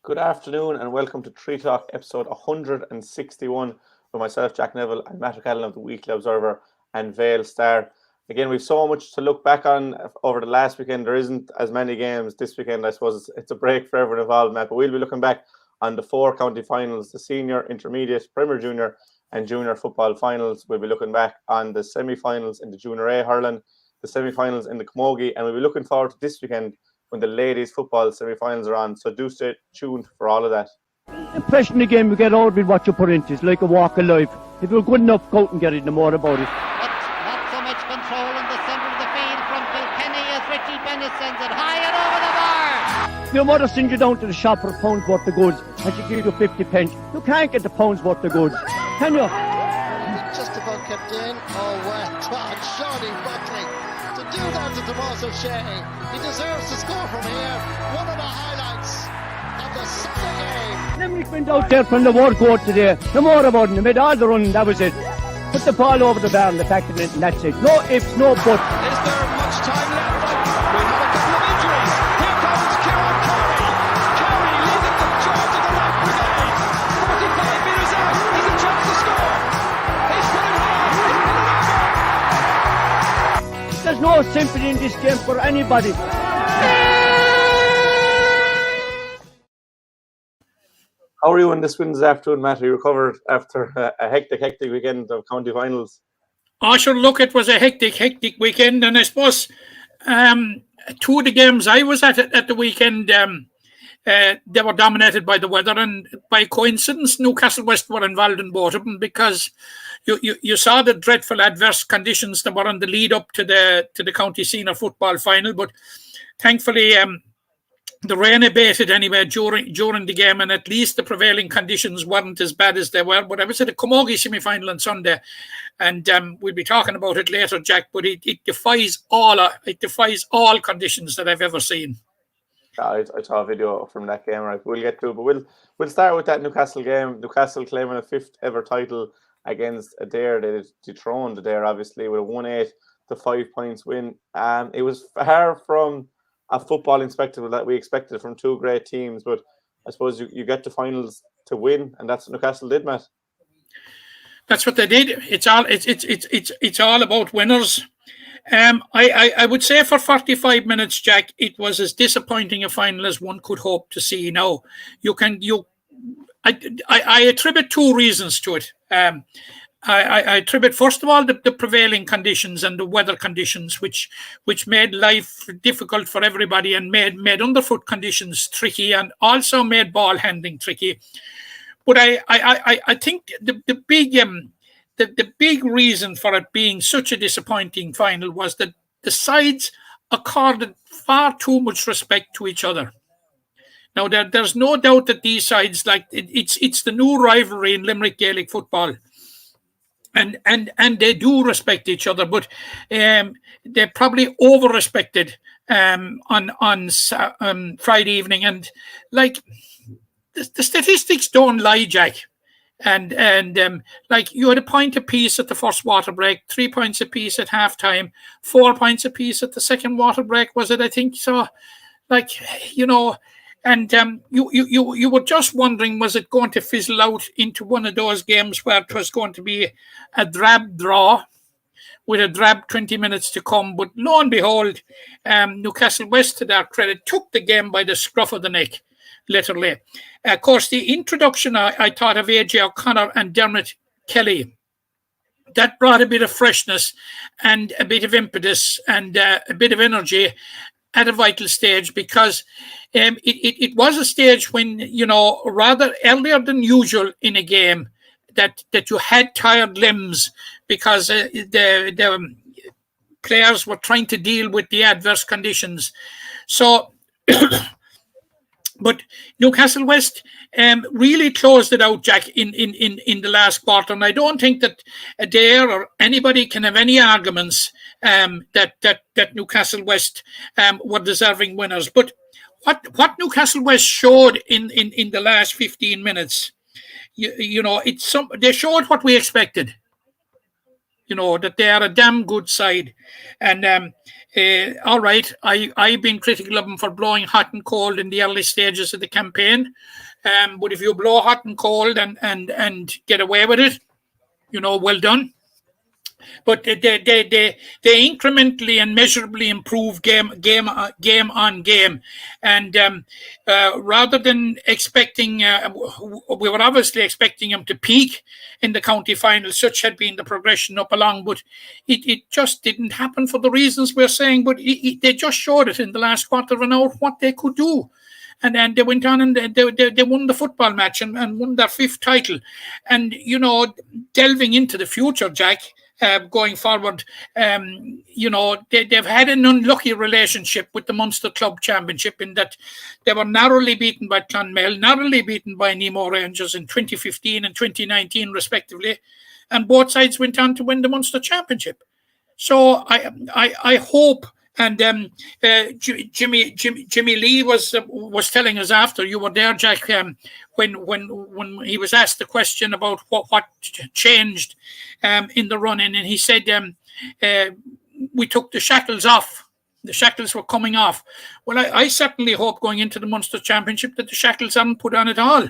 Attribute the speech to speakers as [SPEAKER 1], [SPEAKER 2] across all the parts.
[SPEAKER 1] Good afternoon and welcome to Tree Talk episode 161 with myself, Jack Neville, and Matt O'Callaghan of the Weekly Observer and Vale Star. Again, we've so much to look back on over the last weekend. There isn't as many games this weekend. I suppose it's a break for everyone involved, Matt, but we'll be looking back on the 4 county finals, the senior, intermediate, Premier Junior and junior football finals. We'll be looking back on the semi-finals in the Junior A hurling, the semi-finals in the Camogie, and we'll be looking forward to this weekend when the ladies football semi-finals are on. So do stay tuned for all of that.
[SPEAKER 2] The impression again we get out with what you put into it's like a walk of life. If you're good enough, go out and get it, no more about it.
[SPEAKER 3] Not so much control in the centre of the field from Kilkenny as Richie Bennett sends it high and over the bar.
[SPEAKER 2] Your mother sends you down to the shop for a pound's worth of goods and she gives you 50 pence. You can't get the pound's worth of goods, can you?
[SPEAKER 4] Just about kept in. Oh, well, Johnny Buckley. To do that to Tommaso Sheahy. He deserves to score from here. One of the highlights of the summer game.
[SPEAKER 2] Limerick went out there from the word court today. No more about it. They made all the running, that was it. Put the ball over the bar and the back of it, and that's it. No ifs, no buts.
[SPEAKER 5] Is there much time left? We have a couple of injuries. Here comes Kieran Carey. Carey leading the charge of the right brigade. 45 metres out. He's a chance to score. He's put it hard. He's put it over.
[SPEAKER 2] There's no sympathy in this game for anybody.
[SPEAKER 1] How are you on this Wednesday afternoon, Matt? Are you recovered after a hectic weekend of county finals?
[SPEAKER 6] Oh, sure, look, it was a hectic weekend, and I suppose 2 of the games I was at the weekend, they were dominated by the weather, and by coincidence, Newcastle West were involved in both of them because you saw the dreadful adverse conditions that were on the lead up to the county senior football final, but thankfully the rain abated anyway during the game, and at least the prevailing conditions weren't as bad as they were. But I was at the Camogie semi-final on Sunday, and we'll be talking about it later, Jack. But it defies all conditions that I've ever seen.
[SPEAKER 1] I saw a video from that game, right? We'll get to it, but we'll start with that Newcastle game. Newcastle claiming a 5th ever title against Adair. They dethroned Adair, obviously, with a 1-8 to 5 points win. It was far from a footballing spectacle that we expected from 2 great teams, but I suppose you get to finals to win, and that's what Newcastle did, Matt.
[SPEAKER 6] That's what they did. It's all about winners. I would say for 45 minutes, Jack, it was as disappointing a final as one could hope to see. Now, I attribute 2 reasons to it. I attribute, first of all, the prevailing conditions and the weather conditions, which made life difficult for everybody and made underfoot conditions tricky and also made ball handling tricky. But I think the big reason for it being such a disappointing final was that the sides accorded far too much respect to each other. Now, there's no doubt that these sides, like it's the new rivalry in Limerick Gaelic football. And they do respect each other, but they probably over-respected on Friday evening. And like the statistics don't lie, Jack. And like you had a point apiece at the first water break, 3 points apiece at halftime, 4 points apiece at the second water break, was it? I think so. Like, you know. And you were just wondering, was it going to fizzle out into one of those games where it was going to be a drab draw with a drab 20 minutes to come? But lo and behold, Newcastle West, to their credit, took the game by the scruff of the neck, literally. Of course, the introduction, I thought, of AJ O'Connor and Dermot Kelly, that brought a bit of freshness and a bit of impetus and a bit of energy at a vital stage, because it was a stage when, you know, rather earlier than usual in a game, that you had tired limbs because the players were trying to deal with the adverse conditions. So, but Newcastle West really closed it out, Jack, in the last quarter, and I don't think that Adair or anybody can have any arguments that Newcastle West were deserving winners. But what Newcastle West showed in the last 15 minutes, you know, they showed what we expected. You know, that they are a damn good side, and all right, I've been critical of him for blowing hot and cold in the early stages of the campaign. But if you blow hot and cold and get away with it, well done. But they incrementally and measurably improve game on game, and rather than expecting, we were obviously expecting him to peak in the county final. Such had been the progression up along, but it just didn't happen for the reasons we're saying. But they just showed it in the last quarter of an hour what they could do. And then they went on and they won the football match and won their 5th title. And, delving into the future, Jack, going forward, they've had an unlucky relationship with the Munster Club Championship in that they were narrowly beaten by Clonmel, narrowly beaten by Nemo Rangers in 2015 and 2019, respectively. And both sides went on to win the Munster Championship. So I hope... And Jimmy Lee was telling us after you were there, Jack, when he was asked the question about what changed in the run-in, and he said we took the shackles off. The shackles were coming off. Well, I certainly hope going into the Munster Championship that the shackles aren't put on at all.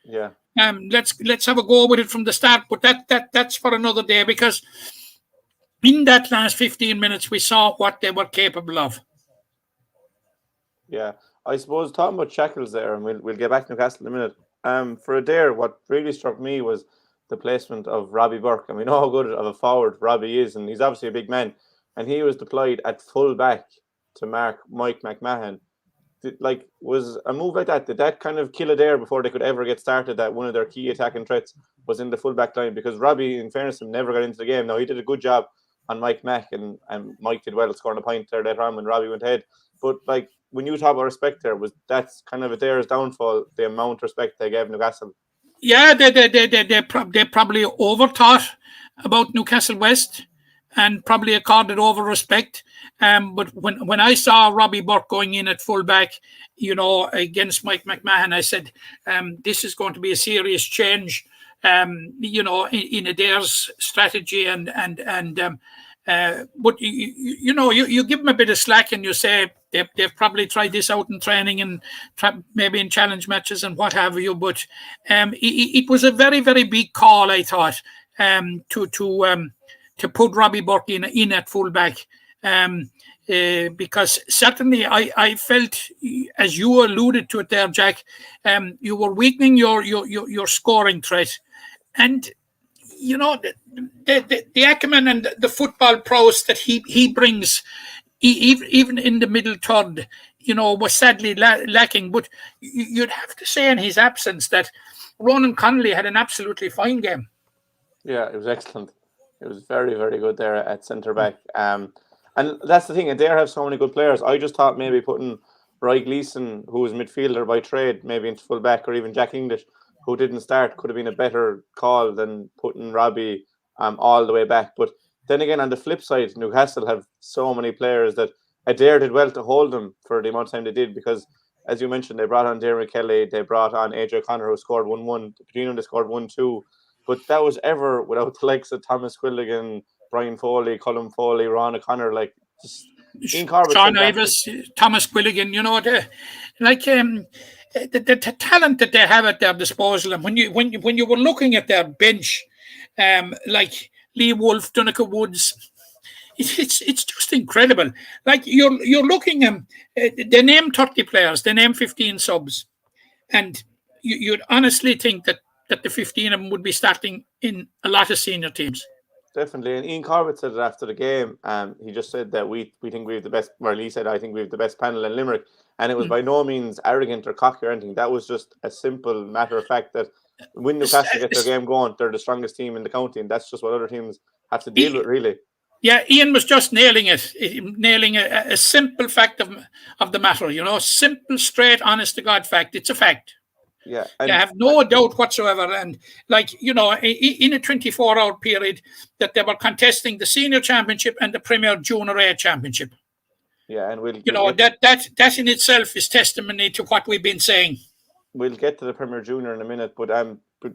[SPEAKER 1] Yeah.
[SPEAKER 6] Let's have a go with it from the start, but that's for another day, because in that last 15 minutes, we saw what they were capable of.
[SPEAKER 1] Yeah, I suppose talking about shackles there, and we'll get back to Newcastle in a minute. For Adair, what really struck me was the placement of Robbie Burke. And we know how good of a forward Robbie is, and he's obviously a big man. And he was deployed at full back to mark Mike McMahon. Was a move like that, did that kind of kill Adair before they could ever get started, that one of their key attacking threats was in the full back line? Because Robbie, in fairness, never got into the game. Now, he did a good job on Mike Mack, and Mike did well scoring a point there later on when Robbie went ahead. But when you talk about respect there, that's kind of Adair's downfall, the amount of respect they gave Newcastle?
[SPEAKER 6] Yeah, they probably overthought about Newcastle West and probably accorded over respect. But when I saw Robbie Burke going in at full back, against Mike McMahon, I said, this is going to be a serious change. In Adair's strategy, but you give them a bit of slack and you say they've probably tried this out in training and maybe in challenge matches and what have you. But it was a very, very big call, I thought, to put Robbie Burke in at fullback. Because certainly I felt, as you alluded to it there, Jack, you were weakening your scoring threat. And, the acumen and the football prowess that he brings, even in the middle third, was sadly lacking. But you'd have to say in his absence that Ronan Connolly had an absolutely fine game. Yeah,
[SPEAKER 1] it was excellent. It was very, very good there at centre-back. And that's the thing, Adair have so many good players. I just thought maybe putting Roy Gleeson, who was midfielder by trade, maybe into full-back, or even Jack English, who didn't start, could have been a better call than putting Robbie all the way back. But then again, on the flip side, Newcastle have so many players that Adair did well to hold them for the amount of time they did, because, as you mentioned, they brought on Darren Kelly, they brought on AJ Connor, who scored 1-1. Between them, they scored 1-2. But that was ever without the likes of Thomas Quilligan, Brian Foley, Colin Foley, Ron O'Connor, Ian Corbett,
[SPEAKER 6] Sean Ivis, Thomas Quilligan, the talent that they have at their disposal. And when you were looking at their bench, like Lee Wolf, Donica Woods, it's just incredible. You're looking at they name 30 players, they name 15 subs, and you'd honestly think that the 15 of them would be starting in a lot of senior teams.
[SPEAKER 1] Definitely. And Ian Corbett said it after the game. He just said that we think we have the best, or he said, I think we have the best panel in Limerick. And it was by no means arrogant or cocky or anything. That was just a simple matter of fact that when Newcastle get their game going, they're the strongest team in the county. And that's just what other teams have to deal with, really. Yeah,
[SPEAKER 6] Ian was just nailing a simple fact of the matter, simple, straight, honest to God fact. It's a fact.
[SPEAKER 1] Yeah,
[SPEAKER 6] I have no doubt whatsoever. And in a 24-hour period that they were contesting the senior championship and the Premier Junior A championship.
[SPEAKER 1] Yeah, and
[SPEAKER 6] that in itself is testimony to what we've been saying.
[SPEAKER 1] We'll get to the Premier Junior in a minute, but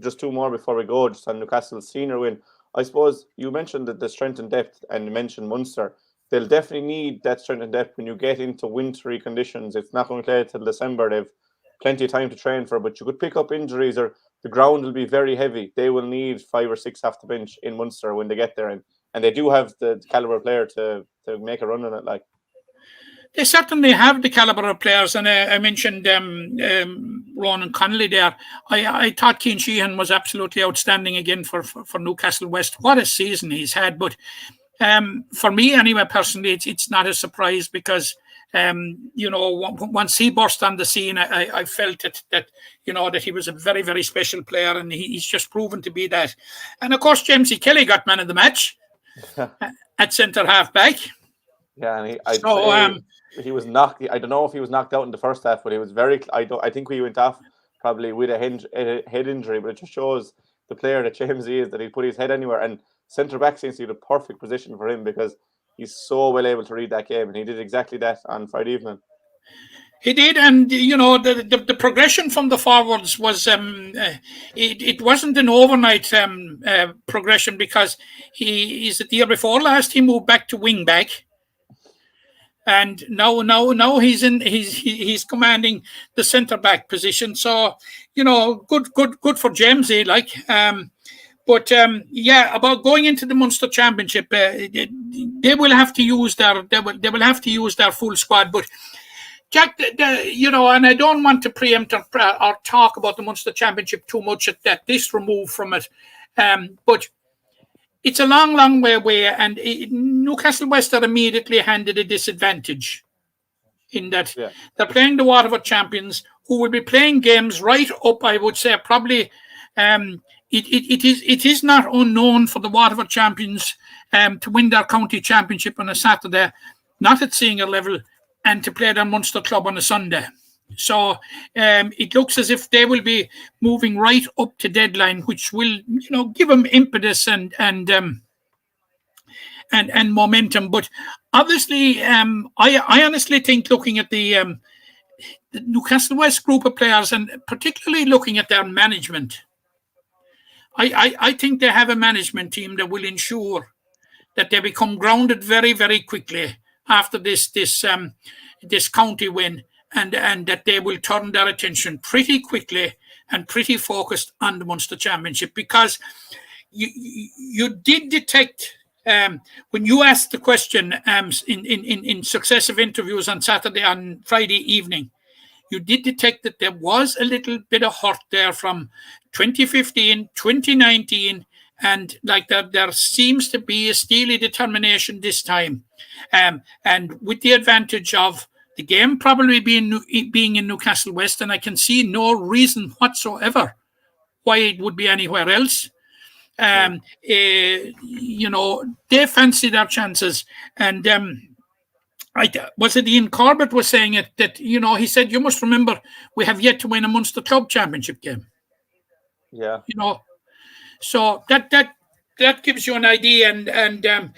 [SPEAKER 1] just two more before we go, just on Newcastle's senior win. I suppose you mentioned that the strength and depth, and you mentioned Munster. they'll definitely need that strength and depth when you get into wintry conditions. It's not going to play till December. They've plenty of time to train for, but you could pick up injuries or the ground will be very heavy. They will need 5 or 6 off the bench in Munster when they get there, and they do have the caliber player to make a run on it. Like,
[SPEAKER 6] they certainly have the caliber of players, and I mentioned Ronan Connolly there. I thought Cian Sheehan was absolutely outstanding again for Newcastle West. What a season he's had! But for me, anyway, personally, it's not a surprise because once he burst on the scene, I felt that he was a very, very special player, and he's just proven to be that. And of course, James E. Kelly got man of the match at centre half back.
[SPEAKER 1] Yeah, and he was knocked. I don't know if he was knocked out in the first half, but he was very. I think we went off probably with a head injury, but it just shows the player that James is, that he put his head anywhere. And centre back seems to be the perfect position for him because he's so well able to read that game, and he did exactly that on Friday evening.
[SPEAKER 6] He did, and the progression from the forwards was it wasn't an overnight progression because he's the year before last he moved back to wing back. And now he's commanding the centre back position. So good for James, like. But about going into the Munster Championship, they will have to use their full squad. But Jack, and I don't want to preempt or talk about the Munster Championship too much at this removed from it, but it's a long, long way away, and Newcastle West are immediately handed a disadvantage in that they're playing the Waterford champions, who will be playing games right up, I would say, probably. It is not unknown for the Waterford champions to win their county championship on a Saturday, not at senior level, and to play their Munster club on a Sunday. So it looks as if they will be moving right up to deadline, which will, give them impetus and momentum. But obviously, I honestly think, looking at the Newcastle West group of players, and particularly looking at their management, I think they have a management team that will ensure that they become grounded very, very quickly after this county win. And that they will turn their attention pretty quickly and pretty focused on the Munster Championship, because you did detect when you asked the question in successive interviews on Friday evening, you did detect that there was a little bit of hurt there from 2015, 2019, and like that there seems to be a steely determination this time, and with the advantage of the game probably being in Newcastle West, and I can see no reason whatsoever why it would be anywhere else. They fancy their chances, and was it Ian Corbett was saying it that he said, you must remember we have yet to win a Munster Club Championship game.
[SPEAKER 1] Yeah.
[SPEAKER 6] So that gives you an idea, and that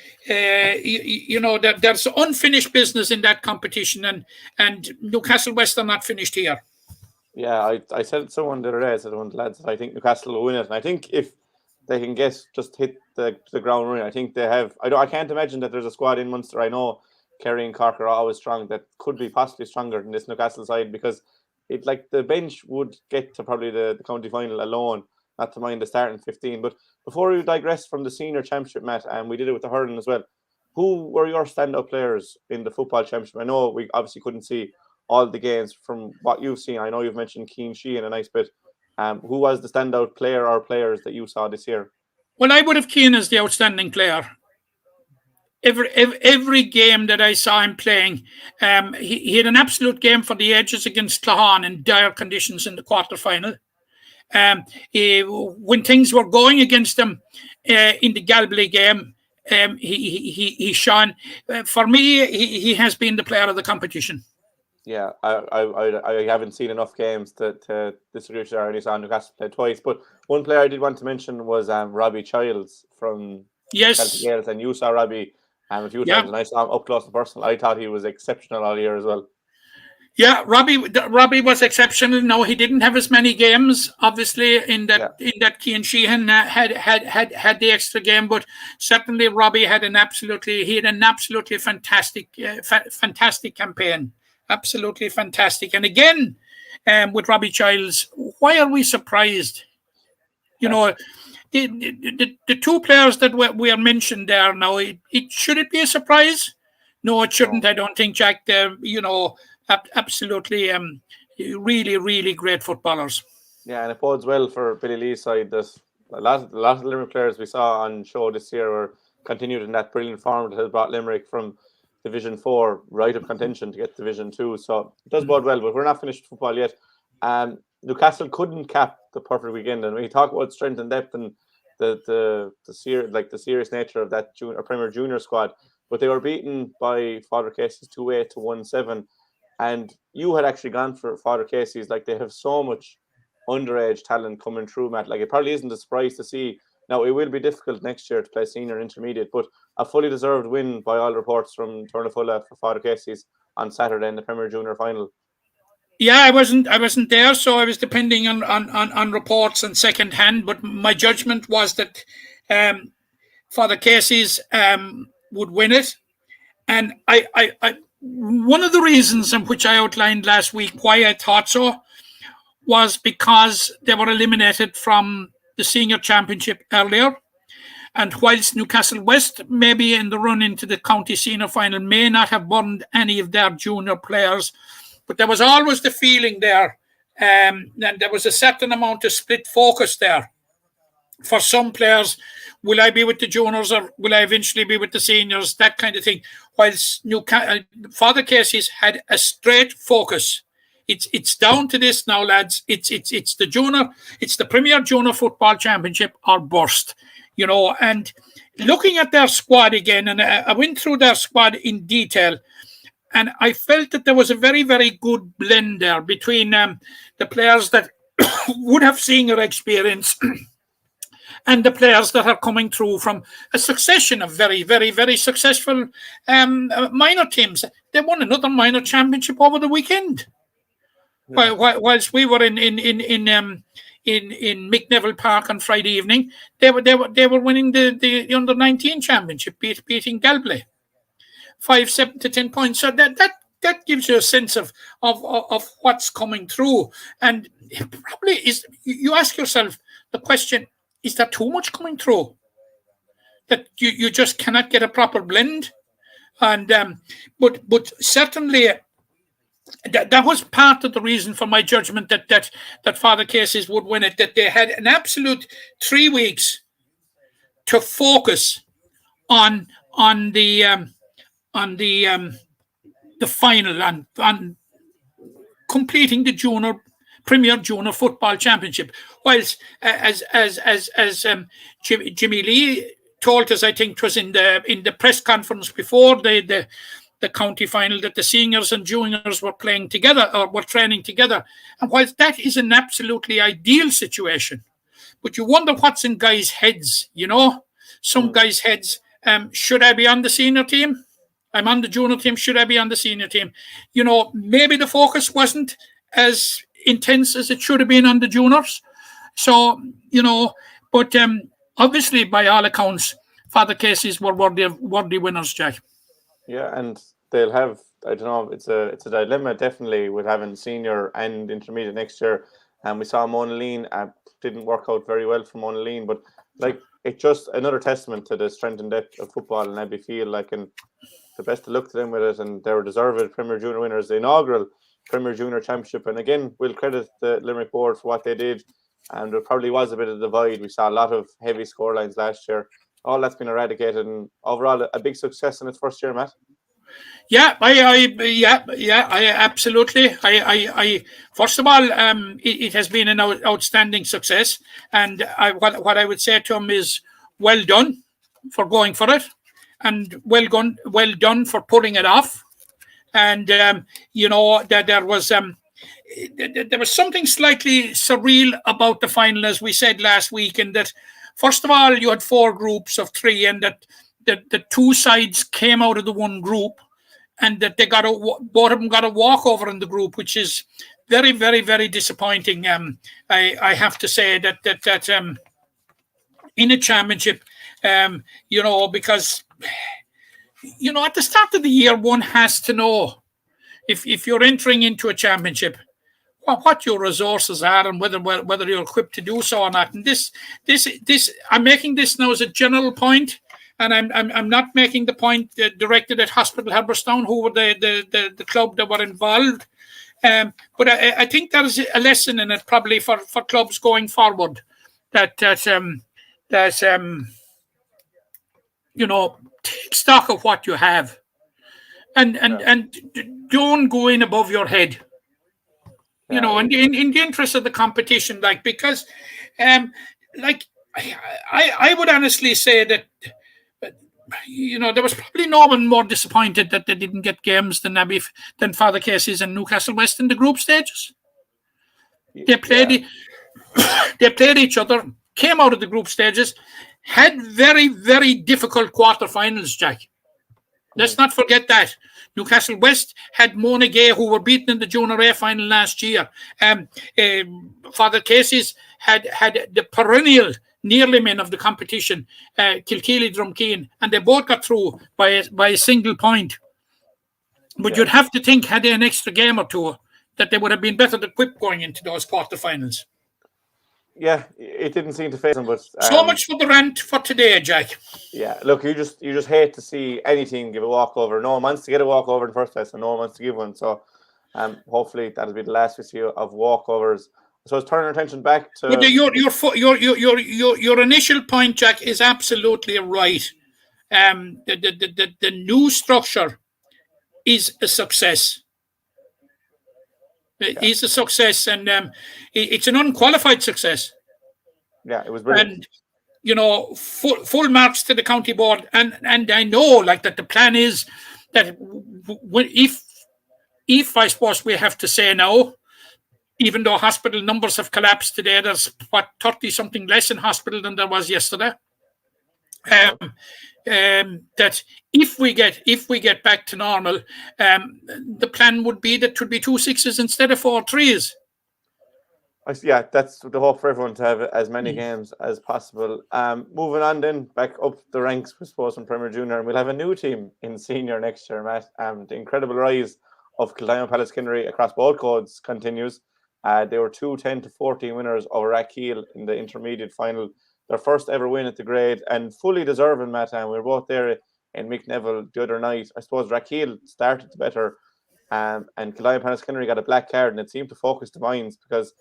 [SPEAKER 6] there's unfinished business in that competition, and Newcastle West are not finished here.
[SPEAKER 1] Yeah, I said to someone the other day, I said to one of the lads, that I think Newcastle will win it, and I think if they can just hit the ground running, I think they have. I can't imagine that there's a squad in Munster. I know Kerry and Cork are always strong, that could be possibly stronger than this Newcastle side, because the bench would get to probably the county final alone, not to mind the starting 15. But before we digress from the senior championship, Matt, and we did it with the hurling as well, who were your stand-up players in the football championship? I know we obviously couldn't see all the games. From what you've seen, I know you've mentioned Cian Sheehan a nice bit. Who was the standout player or players that you saw this year?
[SPEAKER 6] Well, I would have Cian as the outstanding player. Every game that I saw him playing, he had an absolute game for the ages against Clahan in dire conditions in the quarter-final. When things were going against him in the Galway game, he shone. For me, he has been the player of the competition.
[SPEAKER 1] Yeah, I haven't seen enough games to disagree. I only saw Newcastle play twice, but one player I did want to mention was Robbie Childs from Celtic Gales, and you saw Robbie a few times, and I saw him up close and personal. I thought he was exceptional all year as well.
[SPEAKER 6] Yeah, Robbie was exceptional. No, he didn't have as many games, obviously, in that Cian Sheehan had the extra game, but certainly Robbie had an absolutely fantastic fantastic campaign, absolutely fantastic. And again, with Robbie Childs, why are we surprised? You know, the two players that we are mentioned there now, should it be a surprise? No, it shouldn't. I don't think, Jack. Absolutely, really, really great footballers.
[SPEAKER 1] Yeah, and it bodes well for Billy Lee's side. There's a lot of Limerick players we saw on show this year were continued in that brilliant form that has brought Limerick from Division 4 right up contention to get Division 2. So it does bode well, but we're not finished football yet. Newcastle couldn't cap the perfect weekend, and we talk about strength and depth and the serious nature of that Premier Junior squad, but they were beaten by Father Caseys 2-8 to 1-7. And you had actually gone for Father Caseys. Like, they have so much underage talent coming through, Matt. Like, it probably isn't a surprise to see. Now, it will be difficult next year to play senior and intermediate, but a fully deserved win by all reports from Turnafulla for Father Caseys on Saturday in the Premier Junior final.
[SPEAKER 6] Yeah, I wasn't there, so I was depending on reports and second hand. But my judgment was that Father Caseys would win it, and I one of the reasons in which I outlined last week why I thought so was because they were eliminated from the senior championship earlier. And whilst Newcastle West, maybe in the run into the county senior final, may not have burned any of their junior players, but there was always the feeling there that there was a certain amount of split focus there. For some players, will I be with the juniors or will I eventually be with the seniors? That kind of thing. Whilst Father Caseys had a straight focus. It's down to this now, lads. It's the junior, it's the Premier Junior Football Championship or bust. You know, and looking at their squad again, and I went through their squad in detail, and I felt that there was a very, very good blend there between the players that would have senior experience and the players that are coming through from a succession of very, very, very successful minor teams. They won another minor championship over the weekend. Yeah. Whilst we were in Mick Neville Park on Friday evening, they were winning the under-19 championship, beating Galway 5-7 to 10 points. So that gives you a sense of what's coming through. And it probably is. You ask yourself the question: is there too much coming through that you just cannot get a proper blend? And but certainly. That was part of the reason for my judgment that Father Caseys would win it. That they had an absolute 3 weeks to focus on the final and on completing the Premier Junior Football Championship. Whilst as Jimmy Lee told us, I think it was in the press conference before the county final, that the seniors and juniors were playing together or were training together. And whilst that is an absolutely ideal situation, but you wonder what's in guys' heads, you know? Some guys' heads, should I be on the senior team? I'm on the junior team, should I be on the senior team? You know, maybe the focus wasn't as intense as it should have been on the juniors. So, you know, but obviously, by all accounts, Father Caseys were worthy winners, Jack.
[SPEAKER 1] Yeah, and they'll have, I don't know, it's a dilemma definitely with having senior and intermediate next year. And we saw Mona Lean, didn't work out very well for Mona Lean, but like, it's just another testament to the strength and depth of football in Abbey Field. Like, and the best of luck to them with it, and they were deserved Premier Junior winners, the inaugural Premier Junior Championship. And again, we'll credit the Limerick board for what they did. And there probably was a bit of divide. We saw a lot of heavy scorelines last year. All that's been eradicated, and overall a big success in its first year, Matt.
[SPEAKER 6] Yeah, I absolutely. I first of all, it has been an outstanding success, and what I would say to him is, well done for going for it, and well done for putting it off. And you know that there was something slightly surreal about the final, as we said last week, in that first of all you had 4 groups of 3, and that the 2 sides came out of the one group, that they both of them got a walkover in the group, which is very, very, very disappointing. I have to say that in a championship, because at the start of the year, one has to know if you're entering into a championship, what your resources are and whether you're equipped to do so or not. And this I'm making this now as a general point, and I'm not making the point directed at Hospital Herberstown, who were the club that were involved. But I think there is a lesson in it probably for clubs going forward that take stock of what you have, and don't go in above your head. And in the interest of the competition, because I would honestly say that there was probably no one more disappointed that they didn't get games than Father Caseys and Newcastle West in the group stages. They played each other, came out of the group stages, had very, very difficult quarterfinals, Jack. Let's not forget that. Newcastle West had Mona Gay, who were beaten in the Junior A final last year. Father Caseys had the perennial nearly men of the competition, Kilkeely Drumkeen, and they both got through by a single point. But you'd have to think, had they an extra game or two, that they would have been better equipped going into those quarterfinals.
[SPEAKER 1] Yeah, it didn't seem to phase them, but
[SPEAKER 6] so much for the rant for today, Jack.
[SPEAKER 1] Yeah, look, you just hate to see anything give a walkover. No one wants to get a walkover in the first place, and no one wants to give one. So, hopefully that'll be the last we see of walkovers. So let's turn our attention back to.
[SPEAKER 6] But your initial point, Jack, is absolutely right. The new structure is a success. It is a success, and it's an unqualified success.
[SPEAKER 1] Yeah, it was brilliant.
[SPEAKER 6] And full marks to the county board, and I know that the plan is that if I suppose we have to say now, even though hospital numbers have collapsed today, there's 30 something less in hospital than there was yesterday. That if we get back to normal, the plan would be that it would be 2 6s instead of 4 3s.
[SPEAKER 1] Yeah, that's the hope for everyone, to have as many games as possible. Moving on then, back up the ranks, we suppose, in Premier Junior, and we'll have a new team in Senior next year, Matt. The incredible rise of Kildimo Pallaskenry across both codes continues. They were 2-10-14 winners over Rathkeale in the intermediate final. Their first ever win at the grade, and fully deserving, Matt. And we were both there in Mick Neville the other night. I suppose Rathkeale started better, and Kildimo Pallaskenry got a black card, and it seemed to focus the minds, because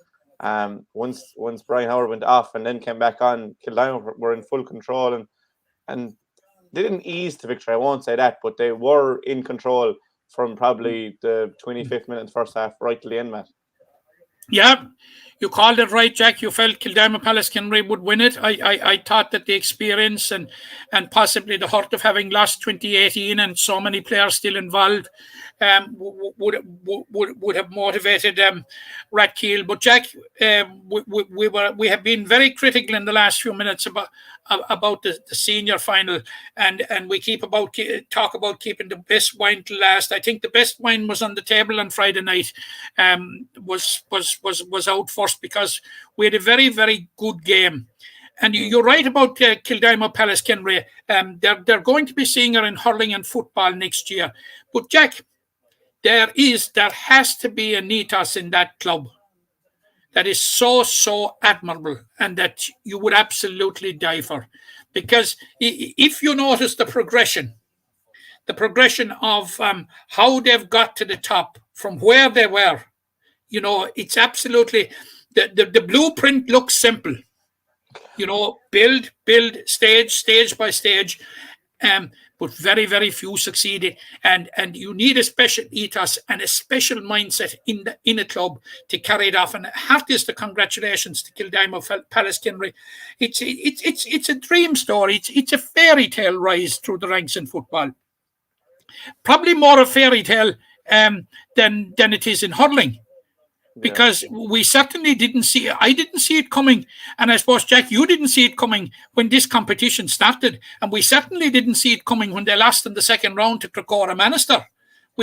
[SPEAKER 1] once Brian Howard went off and then came back on, Kildimo were in full control, and they didn't ease to victory. I won't say that, but they were in control from probably the 25th minute in the first half right to the end, Matt.
[SPEAKER 6] Yeah, you called it right, Jack. You felt Kildimo Pallaskenry would win it. I thought that the experience and possibly the hurt of having lost 2018 and so many players still involved would have motivated Rathkeale. But Jack, we have been very critical in the last few minutes about the senior final, and we talk about keeping the best wine to last. I think the best wine was on the table on Friday night. Was out first, because we had a very, very good game. And you're right about Kildimo Pallaskenry. They're going to be senior in hurling and football next year. But Jack, there has to be an ethos in that club that is so admirable, and that you would absolutely die for. Because if you notice the progression of how they've got to the top from where they were, it's absolutely, the blueprint looks simple. Build stage by stage, but very, very few succeeded. And you need a special ethos and a special mindset in a club to carry it off. And heartiest the congratulations to Kildimo Pallaskenry. It's a dream story. It's a fairy tale rise through the ranks in football. Probably more a fairy tale than it is in hurling. Because we certainly I didn't see it coming. And I suppose, Jack, you didn't see it coming when this competition started. And we certainly didn't see it coming when they lost in the second round to Cracora Manister.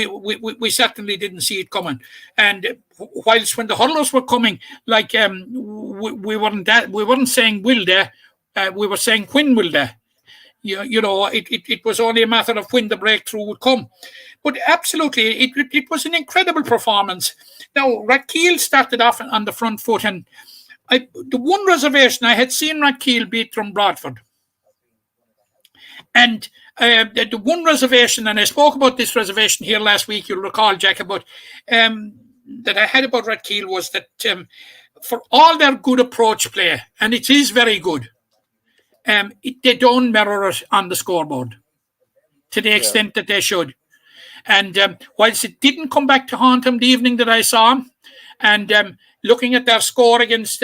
[SPEAKER 6] we certainly didn't see it coming. And whilst when the hurlers were coming, like we weren't saying will they, we were saying when will they. You know, it was only a matter of when the breakthrough would come. But absolutely, it was an incredible performance. Now, Rathkeale started off on the front foot, and the one reservation, I had seen Rathkeale beat from Bradford. And the one reservation, and I spoke about this reservation here last week, you'll recall, Jack, about that I had about Rathkeale was that for all their good approach play, and it is very good, they don't mirror it on the scoreboard to the extent that they should. And whilst it didn't come back to haunt them the evening that I saw them, and looking at their score against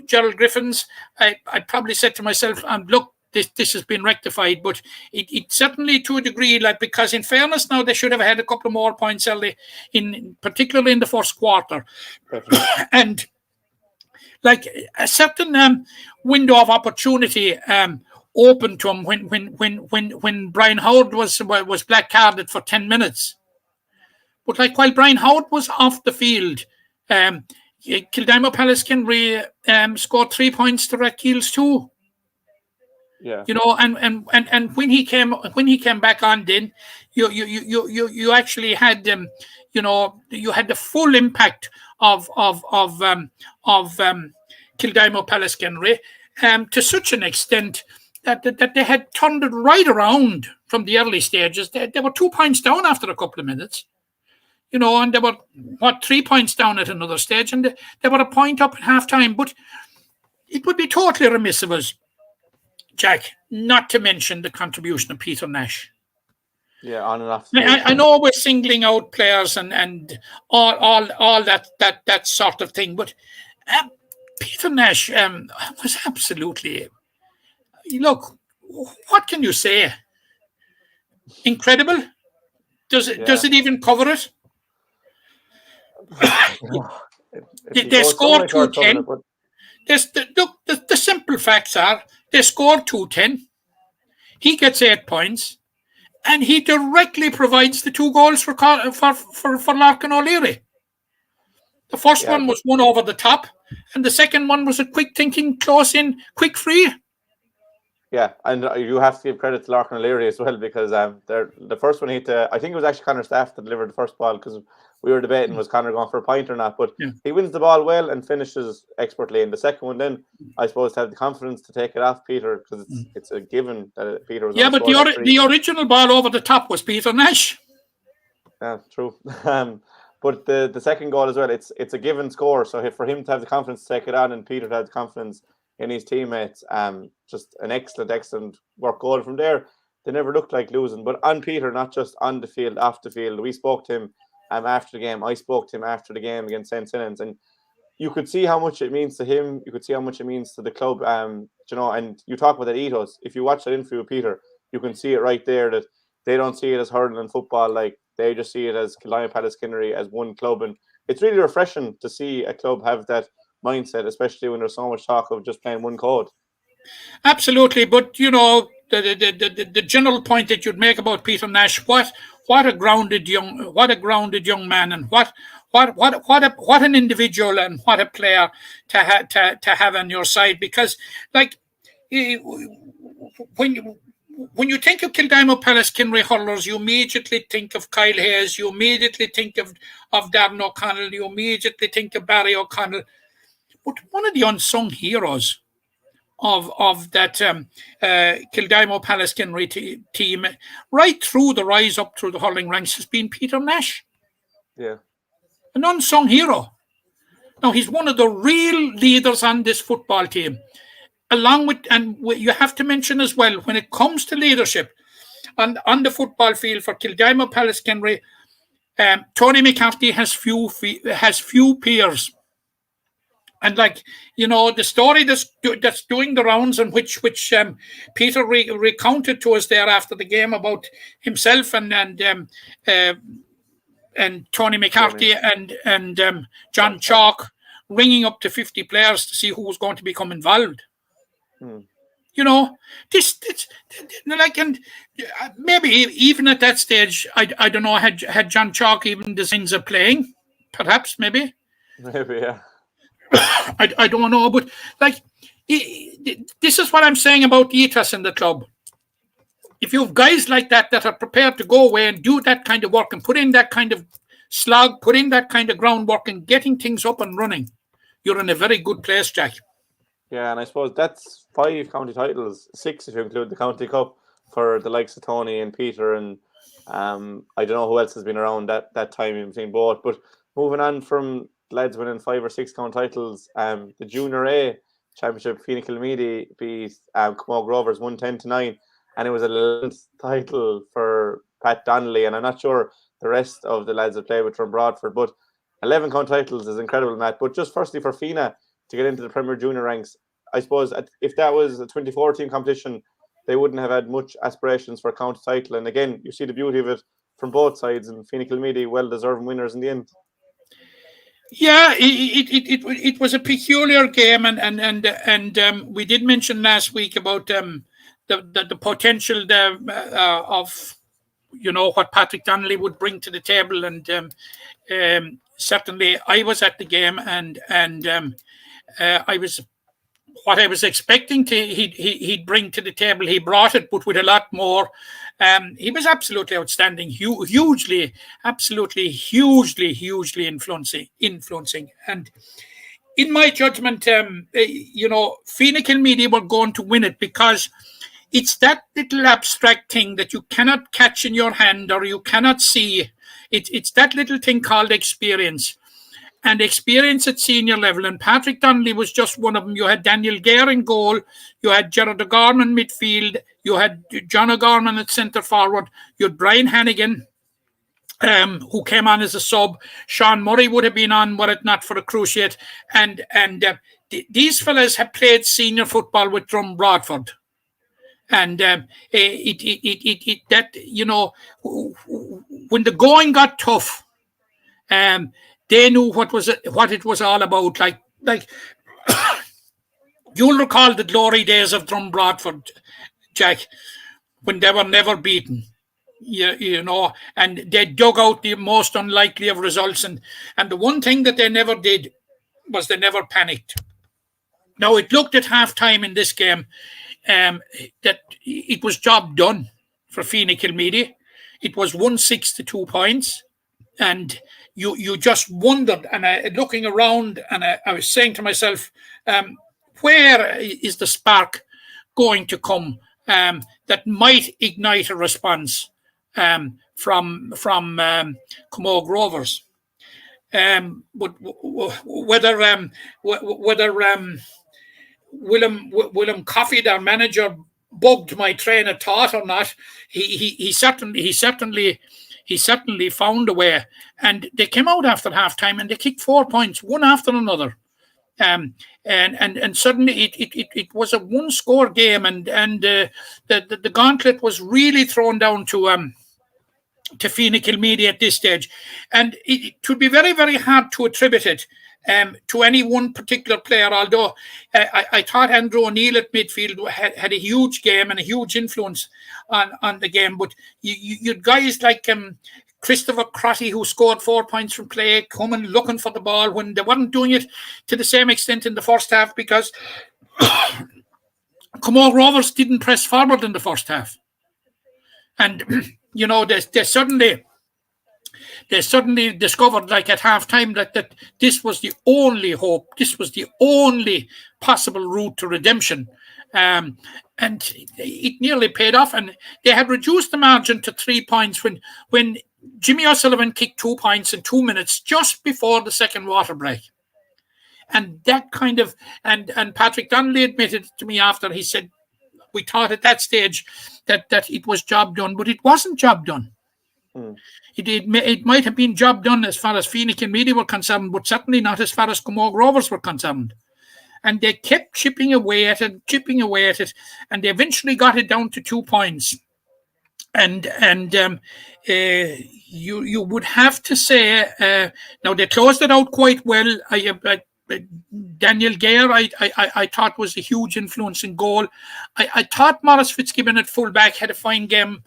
[SPEAKER 6] Gerald Griffins, I probably said to myself, look, this has been rectified, but it certainly to a degree, like, because in fairness now they should have had a couple of more points early, particularly in the first quarter. And like a certain window of opportunity open to him when Brian Howard was black carded for 10 minutes. But like while Brian Howard was off the field, Kildimo Pallaskenry scored 3 points to Rathkeale's 2.
[SPEAKER 1] Yeah,
[SPEAKER 6] you know, and when he came back on, then you actually had you know, you had the full impact of Kildimo Pallaskenry to such an extent that they had turned it right around from the early stages. They were 2 points down after a couple of minutes, you know, and they were 3 points down at another stage, and they were a point up at half time. But it would be totally remiss of us, Jack, not to mention the contribution of Peter Nash.
[SPEAKER 1] Yeah, on and off.
[SPEAKER 6] I know we're singling out players and all that sort of thing, but Peter Nash was absolutely, look, what can you say? Incredible. Does it even cover it? They scored 210. The simple facts are they scored 210. He gets 8 points, and he directly provides the 2 goals for Larkin O'Leary. The first one was one over the top, and the second one was a quick thinking, close in, quick free.
[SPEAKER 1] Yeah, and you have to give credit to Larkin O'Leary as well, because the first one I think it was actually Conor Staff that delivered the first ball, because we were debating was Conor going for a point or not, but he wins the ball well and finishes expertly. And the second one, then I suppose, to have the confidence to take it off Peter, because it's a given that Peter was.
[SPEAKER 6] Yeah, but the original ball over the top was Peter Nash.
[SPEAKER 1] Yeah, true. But the second goal as well, it's a given score. So for him to have the confidence to take it on, and Peter to have the confidence in his teammates, just an excellent work goal from there. They never looked like losing. But on Peter, not just on the field, off the field. We spoke to him after the game. I spoke to him after the game against St. Sinnans, and you could see how much it means to him. You could see how much it means to the club. You know, and you talk about that ethos. If you watch that interview with Peter, you can see it right there that they don't see it as hurling and football. Like, they just see it as Kildimo Pallaskenry, as one club, and it's really refreshing to see a club have that mindset, especially when there's so much talk of just playing one code.
[SPEAKER 6] Absolutely, but you know, the general point that you'd make about Peter Nash, what a grounded young man, and what an individual, and what a player to have on your side. Because like when you think of Kildimo Pallaskenry hurlers, you immediately think of Kyle Hayes, you immediately think of Darren O'Connell, you immediately think of Barry O'Connell. But one of the unsung heroes of that Kildimo Pallaskenry team, right through the rise up through the hurling ranks, has been Peter Nash.
[SPEAKER 1] Yeah.
[SPEAKER 6] An unsung hero. Now, he's one of the real leaders on this football team. Along with, and you have to mention as well, when it comes to leadership on the football field for Kildimo Pallaskenry, Tony McCarthy has few peers. And like, you know, the story that's doing the rounds, and which Peter recounted to us there after the game about himself and Tony McCarthy and John Chalk ringing up to 50 players to see who was going to become involved. You know, this like, and maybe even at that stage, I don't know, had John Chalk even designs of playing, perhaps, maybe.
[SPEAKER 1] Maybe, yeah.
[SPEAKER 6] I don't know, but like, this is what I'm saying about the ethos in the club. If you have guys like that are prepared to go away and do that kind of work and put in that kind of slog, put in that kind of groundwork and getting things up and running, you're in a very good place, Jack.
[SPEAKER 1] Yeah, and I suppose that's 5 county titles, 6 if you include the county cup for the likes of Tony and Peter, and I don't know who else has been around that time in between both. But moving on from lads winning 5 or 6 county titles, the Junior A Championship, Feenagh Kilmeedy beat Camogie Rovers 110-9, and it was a 11th title for Pat Donnelly, and I'm not sure the rest of the lads that play with from Broadford, but 11 county titles is incredible, Matt. But just firstly for Feenagh to get into the Premier Junior ranks, I suppose if that was a 24-team competition, they wouldn't have had much aspirations for a county title. And again, you see the beauty of it from both sides, and Feenagh Kilmeedy well-deserving winners in the end.
[SPEAKER 6] Yeah, it was a peculiar game, and we did mention last week about the potential of, you know, what Patrick Donnelly would bring to the table, and certainly I was at the game, and I was what I was expecting he'd bring to the table. He brought it, but with a lot more. He was absolutely outstanding, hugely influencing. And in my judgment, you know, Feenagh Kilmeedy were going to win it because it's that little abstract thing that you cannot catch in your hand or you cannot see. It's that little thing called experience. And experience at senior level. And Patrick Donnelly was just one of them. You had Daniel Gare in goal. You had Gerard O'Gorman midfield. You had John O'Gorman at centre forward. You had Brian Hannigan, who came on as a sub. Sean Murray would have been on were it not for a cruciate. And these fellas have played senior football with Drum Broadford. And that, you know, when the going got tough, they knew what it was all about. Like you'll recall the glory days of Drum Broadford, Jack, when they were never beaten. You know, and they dug out the most unlikely of results. And the one thing that they never did was they never panicked. Now, it looked at half-time in this game that it was job done for Feenagh Kilmeedy. It was 1-6 to 2 points. And you just wondered, and looking around, and I was saying to myself, where is the spark going to come that might ignite a response from Camogie Rovers? But whether Willem Coffey, their manager, bugged my train of thought or not, he certainly found a way, and they came out after half-time and they kicked 4 points, one after another. And suddenly it was a one-score game, and the gauntlet was really thrown down to Feenagh Kilmeedy at this stage. And it would be very, very hard to attribute it to any one particular player, although I thought Andrew O'Neill at midfield had a huge game and a huge influence on the game. But you'd guys like Christopher Crotty, who scored 4 points from play, coming looking for the ball when they weren't doing it to the same extent in the first half because Camogie Rovers didn't press forward in the first half. And, you know, they suddenly discovered, like at half-time, that this was the only hope, this was the only possible route to redemption. And it nearly paid off. And they had reduced the margin to 3 points when Jimmy O'Sullivan kicked 2 points in 2 minutes just before the second water break. And that kind of, and Patrick Donnelly admitted to me after, he said, we thought at that stage that it was job done, but it wasn't job done. It might have been job done as far as Feenagh Kilmeedy were concerned, but certainly not as far as Camogie Rovers were concerned. And they kept chipping away at it, and they eventually got it down to 2 points. And you would have to say, now they closed it out quite well. Daniel Gare, I thought was a huge influence in goal. I thought Maurice Fitzgibbon at fullback had a fine game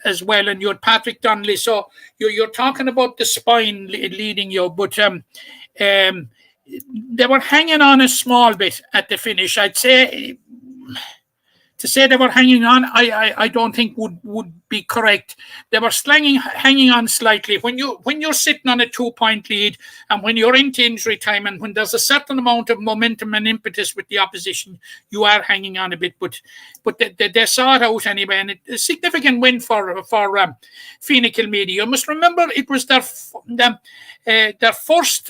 [SPEAKER 6] as well, and you had Patrick Donnelly. So you're talking about the spine leading you, but they were hanging on a small bit at the finish. I'd say to say they were hanging on, I don't think would be correct. They were hanging on slightly. When you're sitting on a 2-point lead, and when you're into injury time, and when there's a certain amount of momentum and impetus with the opposition, you are hanging on a bit. But they saw it out anyway, and it's a significant win for Feenagh Kilmeedy. You must remember it was their first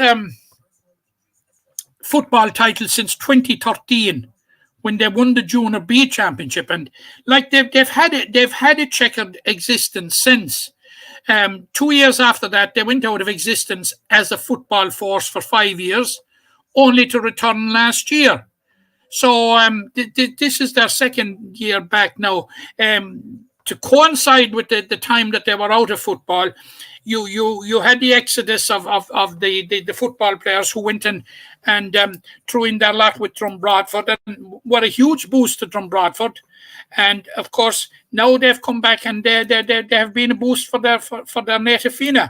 [SPEAKER 6] football title since 2013. When they won the Junior B Championship, and like they've had a checkered existence since. 2 years after that, they went out of existence as a football force for 5 years, only to return last year. So this is their second year back now. To coincide with the time that they were out of football, you had the exodus of the football players who went and threw in their lot with Drumbradford, and what a huge boost to Drumbradford. And of course now they've come back, and they have been a boost for their native Feenagh.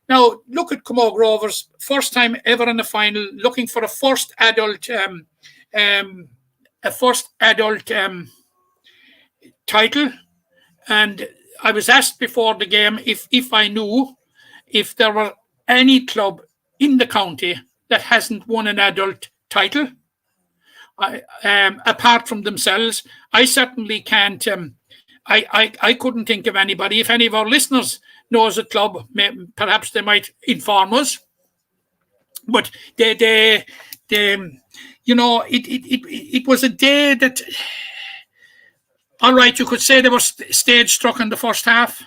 [SPEAKER 6] Now look at Camogie Rovers, first time ever in the final, looking for a first adult title. And I was asked before the game if I knew if there were any club in the county that hasn't won an adult title, apart from themselves. I certainly can't. I couldn't think of anybody. If any of our listeners knows a club, perhaps they might inform us. But it was a day that. All right, you could say they were stage struck in the first half.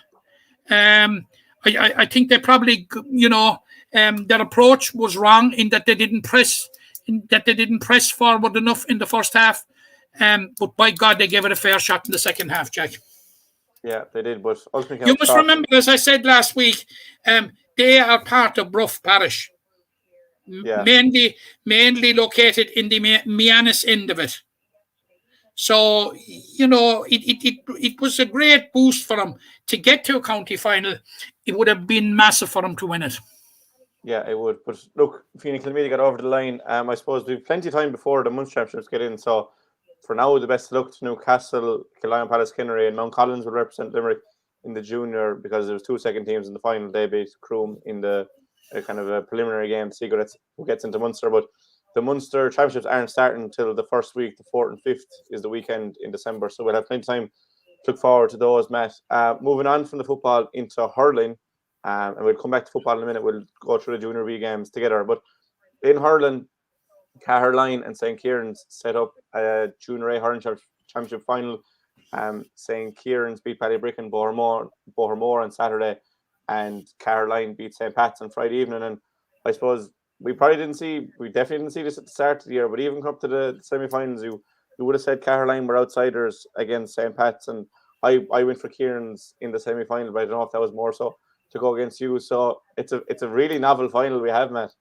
[SPEAKER 6] I think they probably, their approach was wrong in that they didn't press forward enough in the first half. But by God, they gave it a fair shot in the second half, Jack.
[SPEAKER 1] Yeah, they did. But ultimately,
[SPEAKER 6] you must remember, as I said last week, they are part of Bruff Parish, mainly located in the Miannis end of it. So, it was a great boost for them to get to a county final. It would have been massive for them to win it.
[SPEAKER 1] Yeah, it would. But look, Feenagh Kilmeedy got over the line. I suppose we have plenty of time before the Munster Championships get in. So, for now, the best of luck to Newcastle, Kildimo Pallaskenry, and Mount Collins will represent Limerick in the junior, because there was 2 second teams in the final. They beat Croom in the kind of a preliminary game to see who gets into Munster. But the Munster Championships aren't starting until the first week. The 4th and 5th is the weekend in December. So we'll have plenty of time to look forward to those, Matt. Moving on from the football into hurling, and we'll come back to football in a minute. We'll go through the Junior B games together. But in hurling, Caherline and St. Kieran's set up a Junior A hurling championship final. St. Kieran's beat Ballybrick and Bohermore on Saturday, and Caherline beat St. Pat's on Friday evening. And I suppose we definitely didn't see this at the start of the year, but even up to the semi-finals, you would have said Caherline were outsiders against St. Pat's, and I went for Kieran's in the semi-final, but I don't know if that was more so to go against you. So it's a really novel final we have, Matt.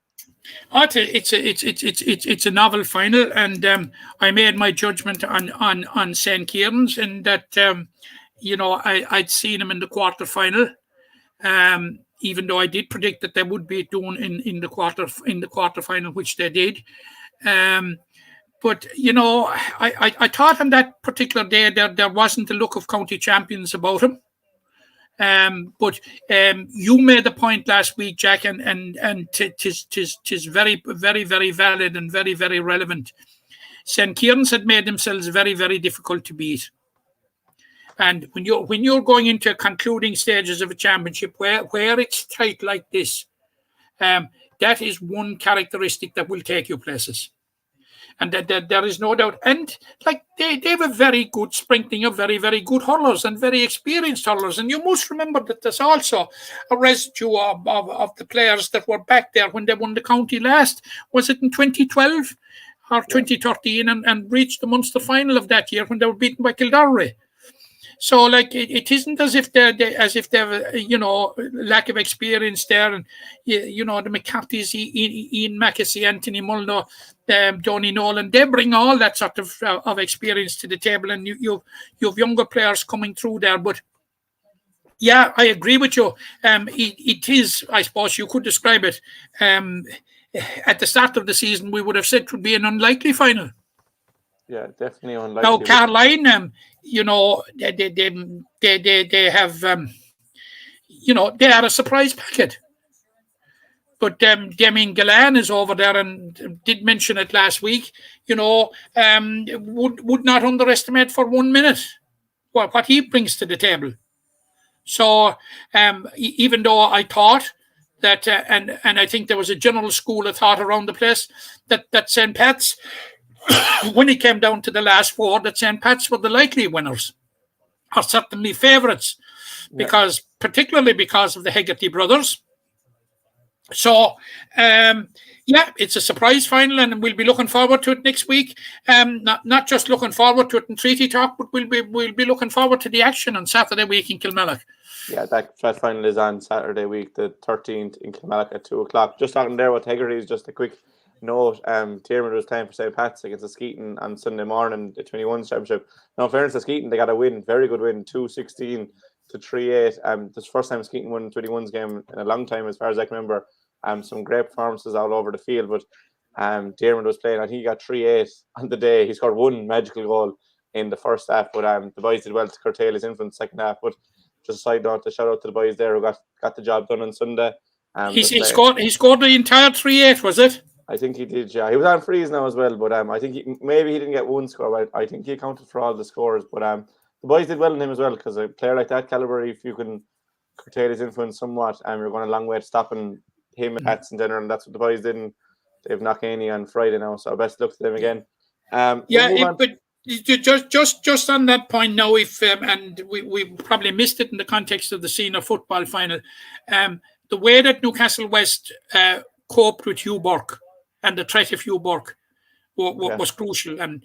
[SPEAKER 1] It's a novel final, and I made my judgment on St. Kieran's, in that I'd seen them in the quarter final. Even though I did predict that they would be doing in the quarter final, which they did. But I thought on that particular day there wasn't a look of county champions about them. But you made the point last week, Jack, and tis very, very, very valid and very, very relevant. St. Kieran's had made themselves very, very difficult to beat. And when you're going into concluding stages of a championship where it's tight like this, that is one characteristic that will take you places. And that there is no doubt. And like they have a very good sprinkling of very, very good hurlers and very experienced hurlers. And you must remember that there's also a residue of the players that were back there when they won the county last. Was it in 2012 or 2013 and reached the Munster final of that year when they were beaten by Kildare?
[SPEAKER 6] So like it isn't as if they're lack of experience there, and the McCarthy's, Ian Mackesy, Anthony Mulno, Donny Nolan, they bring all that sort of experience to the table, and you have younger players coming through there. But yeah, I agree with you. It is, I suppose you could describe it. At the start of the season, we would have said it would be an unlikely final.
[SPEAKER 1] Yeah, definitely unlikely.
[SPEAKER 6] Now, Caroline, they have, they are a surprise packet. But Damien Galan is over there and did mention it last week. Would not underestimate for 1 minute what he brings to the table. So even though I thought that, and I think there was a general school of thought around the place that St. Pat's, when it came down to the last four, that St. Pat's were the likely winners, or certainly favourites, particularly because of the Hegarty brothers. So, it's a surprise final, and we'll be looking forward to it next week. Not just looking forward to it in Treaty Talk, but we'll be looking forward to the action on Saturday week in Kilmallock.
[SPEAKER 1] Yeah, that final is on Saturday week, the 13th in Kilmallock at 2:00. Just talking there with Hegarty is just a quick note. Tierman was playing for St. Pat's against the Skeeton on Sunday morning, the 21s championship. Now, in fairness to Skeeton, they got a win, very good win, 2-16 to 3-8. This is the first time Skeeton won a 21s game in a long time, as far as I can remember. Some great performances all over the field, but Tierman was playing, and he got 3-8 on the day. He scored one magical goal in the first half, but the boys did well to curtail his influence second half. But just a side note, to shout out to the boys there who got the job done on Sunday.
[SPEAKER 6] He scored the entire 3-8, was it?
[SPEAKER 1] I think he did, yeah. He was on freeze now as well, but I think maybe he didn't get one score, but I think he accounted for all the scores. But the boys did well in him as well, because a player like that calibre, if you can curtail his influence somewhat, you're going a long way to stopping him at Pats in general, and that's what the boys did. And they've Knockany on Friday now, so best luck to them again.
[SPEAKER 6] But just on that point now, if and we probably missed it in the context of the senior football final, the way that Newcastle West coped with Hugh Burke and the threat of Hugh Burke was crucial, and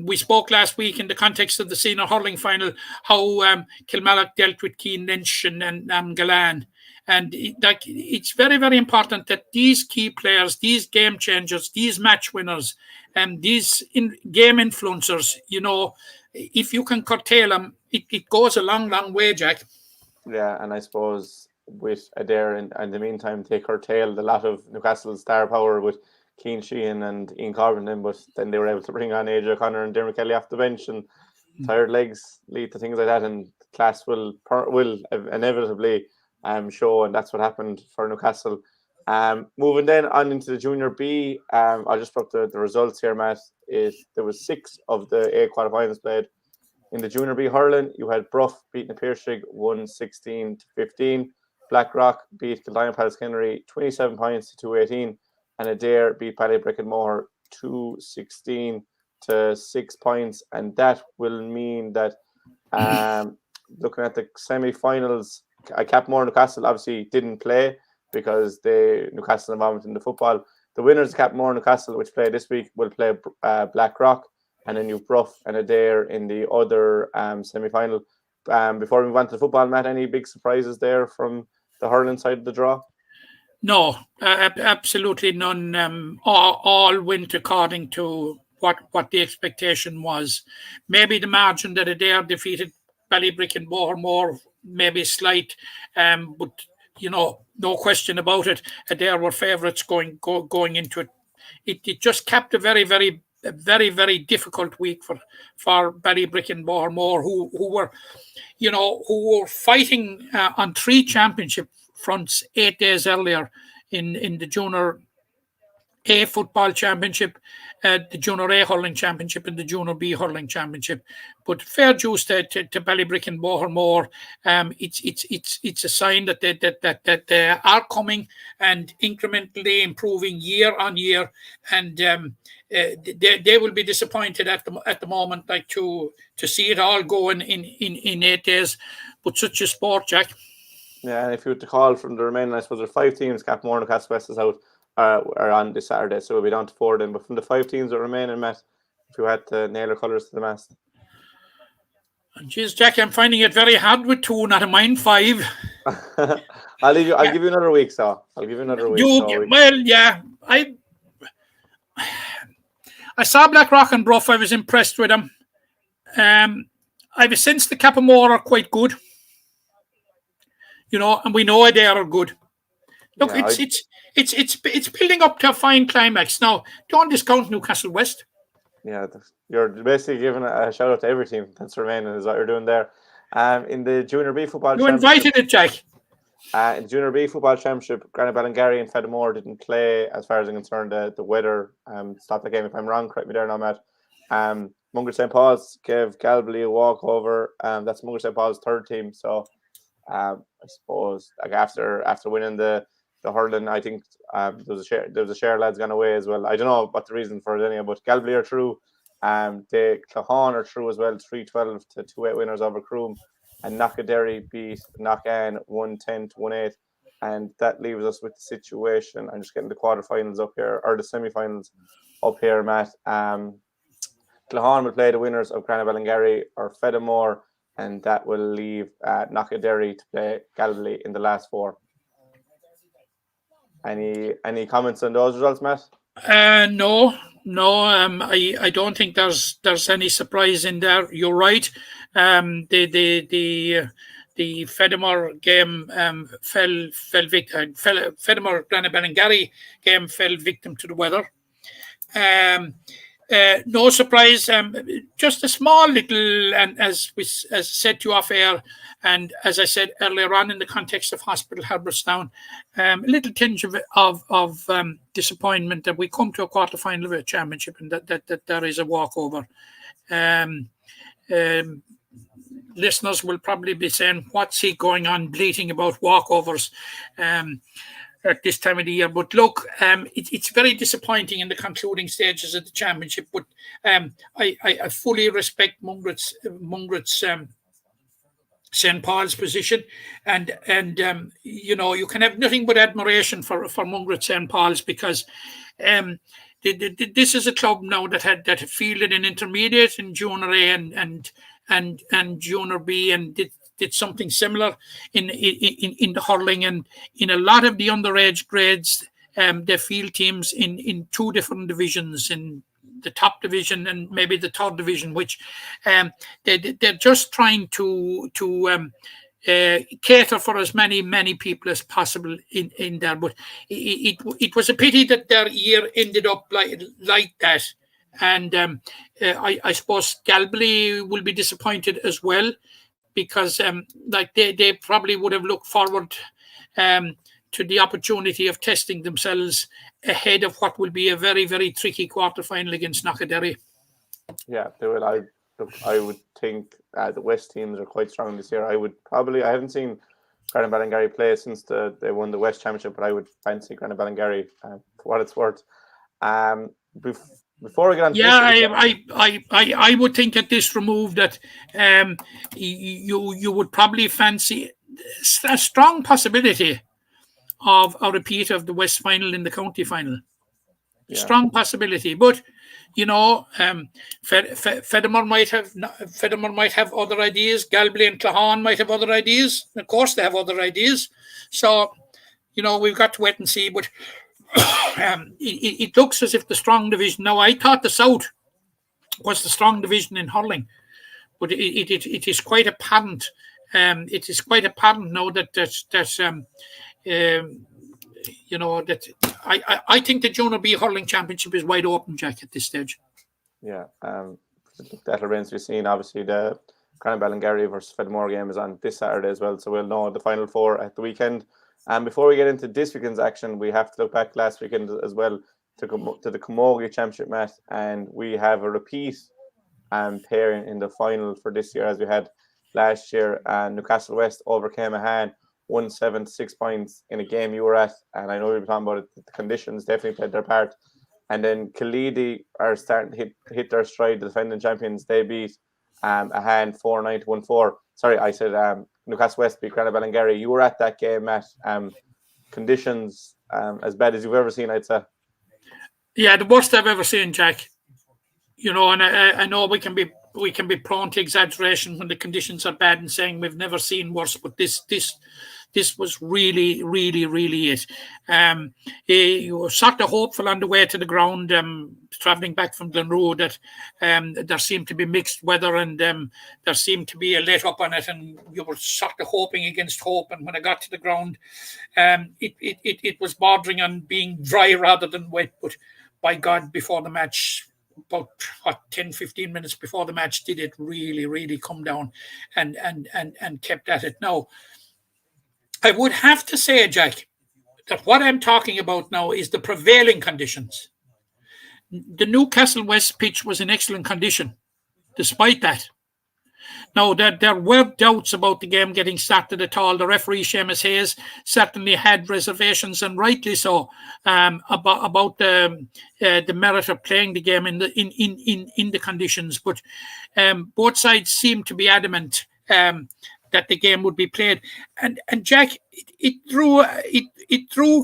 [SPEAKER 6] we spoke last week in the context of the senior hurling final how Kilmallock dealt with Keane Lynch and Galan, and it's very, very important that these key players, these game changers, these match winners, and these game influencers, if you can curtail them, it goes a long, long way, Jack.
[SPEAKER 1] Yeah, and I suppose with Adair in the meantime, they curtailed a lot of Newcastle's star power with Keane Sheehan and Ian Corbin, but then they were able to bring on AJ O'Connor and Dermot Kelly off the bench, and tired legs lead to things like that, and class will inevitably show, and that's what happened for Newcastle. Moving then on into the Junior B, I'll just put the results here, Matt. There was 6 of the 8 quarterfinals played. In the Junior B hurling, you had Bruff beating Piercing 116-15. Blackrock beat Kildimo Pallaskenry 27 points to 218, and Adair beat Ballybricken 216 to 6 points. And that will mean that looking at the semi-finals, Capmore Newcastle obviously didn't play because Newcastle involvement in the football. The winners of Capmore Newcastle, which play this week, will play Blackrock, and then you've Bruff and Adair in the other semi-final. Before we move on to the football, Matt, any big surprises there from the hurling side of the draw?
[SPEAKER 6] No, absolutely none. All went according to what the expectation was. Maybe the margin that Adair defeated Ballybricken more, maybe slight, but no question about it. Adair were favourites going into it. It just capped a very, very, very, very difficult week for Ballybricken who were fighting on 3 championship fronts 8 days earlier in the Junior A Football Championship, the Junior A Hurling Championship, and the Junior B Hurling Championship. But fair dues to Ballybricken Bohermore. It's a sign that they are coming and incrementally improving year on year, and they will be disappointed at the moment, to see it all going in 8 days. But such a sport, Jack.
[SPEAKER 1] Yeah, and if you were to call from the remaining, I suppose there are 5 teams. Capmore, Newcastle West is out. Are on this Saturday, so we'll be down to 4 then. But from the 5 teams that remain, Matt, if you had to nail your colours to the mast,
[SPEAKER 6] Jeez, Jackie, I'm finding it very hard with 2, not a mind 5.
[SPEAKER 1] I'll give you another week, so I'll give you another week.
[SPEAKER 6] Well, yeah, I saw Blackrock and Bruff. I was impressed with them. I've sensed the Capamore are quite good, and we know they are good. Look, it's building up to a fine climax. Now, don't discount Newcastle West.
[SPEAKER 1] Yeah, you're basically giving a shout out to every team that's remaining, is what you're doing there. In the Junior B football,
[SPEAKER 6] you invited it, Jack.
[SPEAKER 1] In the Junior B football championship, Granite Ballingarry and Fedamore didn't play. As far as I'm concerned, the weather stopped the game. If I'm wrong, correct me there now, Matt. Mungo St. Paul's gave Galway a walkover. That's Mungo St. Paul's third team. So I suppose like after winning the hurling, I think there was a share lads gone away as well. I don't know what the reason for it anyway, but Galway are through. The Clahan are through as well, 3-12 to 2-8 winners over Croom, and Knockaderry beat Knockan 110-18, and that leaves us with the situation. I'm just getting the quarterfinals up here, or the semi-finals up here, Matt. Clahan will play the winners of Granite Ballingarry or Fedamore, and that will leave Knockaderry to play Galway in the last 4. Any comments on those results, Matt?
[SPEAKER 6] No. I don't think there's any surprise in there. You're right. The Fedamore game fell victim. Fedamore Granite Ballingarry game fell victim to the weather. No surprise. Just a small little, and as said to you off air, and as I said earlier on in the context of Hospital Herbertstown, a little tinge of disappointment that we come to a quarter final of a championship and that there is a walkover. Listeners will probably be saying, "What's he going on bleating about walkovers?" At this time of the year, but look, it's very disappointing in the concluding stages of the championship. But I fully respect Mungret's St. Paul's position, and you can have nothing but admiration for Mungret St. Paul's, because this is a club now that had fielded an intermediate in Junior A and Junior B, and did something similar in the hurling, and in a lot of the underage grades, they field teams in 2 different divisions, in the top division and maybe the third division, which they're just trying to cater for as many people as possible in there. But it was a pity that their year ended up like that. And I suppose Galway will be disappointed as well, because they probably would have looked forward to the opportunity of testing themselves ahead of what will be a very, very tricky quarter-final against Knockaderry.
[SPEAKER 1] Yeah, they will. I would think the West teams are quite strong this year. I haven't seen Granite Ballingarry play since they won the West Championship, but I would fancy Granite Ballingarry for what it's worth. Before we get on,
[SPEAKER 6] I would think at this remove that you would probably fancy a strong possibility of a repeat of the West final in the county final. Yeah. Strong possibility, but Fedamore might have other ideas. Galway and Clahan might have other ideas. Of course, they have other ideas. So, we've got to wait and see. But it looks as if the strong division. Now, I thought the South was the strong division in hurling, but it is quite apparent. It is quite apparent now that I think the Junior B hurling championship is wide open, Jack, at this stage.
[SPEAKER 1] Yeah, that remains to be seen. Obviously, the Granite Ballingarry versus Fedamore game is on this Saturday as well, so we'll know the final 4 at the weekend. And before we get into this weekend's action, we have to look back last weekend as well to the Camogie Championship match, and we have a repeat pairing in the final for this year as we had last year. And Newcastle West overcame Mahan 176 points in a game you were at, and I know we were talking about it. The conditions definitely played their part. And then Kilmeedy are starting to hit their stride. The defending champions, they beat Mahan 4-9-1-4. Sorry, I said Newcastle West beat Granite Ballingarry. You were at that game, Matt. Conditions as bad as you've ever seen, I'd say. Yeah,
[SPEAKER 6] the worst I've ever seen, Jack. And I know we can be we can be prone to exaggeration when the conditions are bad and saying we've never seen worse, but this was really, really, really it. He was sort of hopeful on the way to the ground, travelling back from Glenroe, that there seemed to be mixed weather and there seemed to be a let up on it, and you were sort of hoping against hope. And when I got to the ground, it was bordering on being dry rather than wet. But by God, before the match, about 10-15 minutes before the match, did it really, really come down and kept at it. Now, I would have to say, Jack, that what I'm talking about now is the prevailing conditions. The Newcastle West pitch was in excellent condition, despite that. Now, there were doubts about the game getting started at all. The referee, Seamus Hayes, certainly had reservations, and rightly so, about the merit of playing the game in the conditions. But both sides seemed to be adamant that the game would be played. And Jack, it drew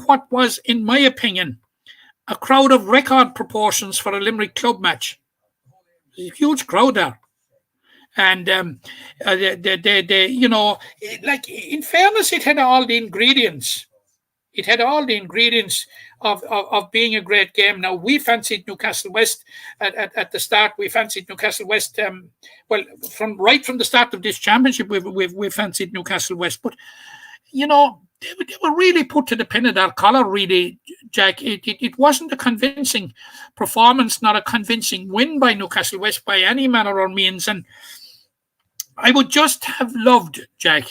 [SPEAKER 6] what was, in my opinion, a crowd of record proportions for a Limerick club match. There's a huge crowd there. And they you know, like, in fairness, it had all the ingredients. It had all the ingredients of being a great game. Now, we fancied Newcastle West at the start. We fancied Newcastle West. Well, from the start of this championship, we fancied Newcastle West. But you know, they were really put to the pin of their collar. Really, Jack. It wasn't a convincing performance, not a convincing win by Newcastle West by any manner or means. And I would just have loved, Jack.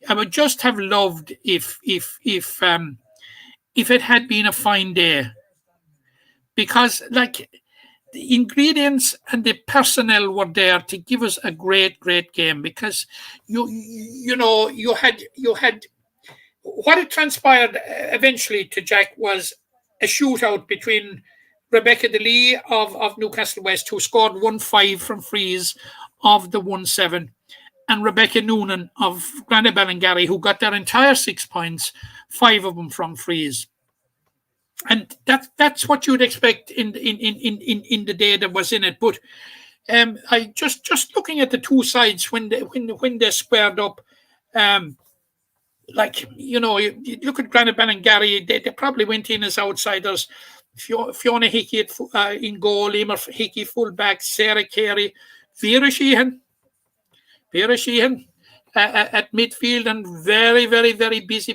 [SPEAKER 6] I would just have loved if it had been a fine day, because, like, the ingredients and the personnel were there to give us a great game. Because you know, you had what it transpired eventually to, Jack, was a shootout between Rebecca DeLee of Newcastle West, who scored 1-5 from frees of the 1-7, and Rebecca Noonan of Granagh Ballingarry, who got their entire 6 points, 5 of them from frees. And that's what you'd expect in the day that was in it. But I just looking at the two sides when they squared up, like, you know, you look at Granagh Ballingarry, they probably went in as outsiders. Fiona Hickey in goal, Emer Hickey fullback, Sarah Carey, Vera Sheehan at midfield, and very busy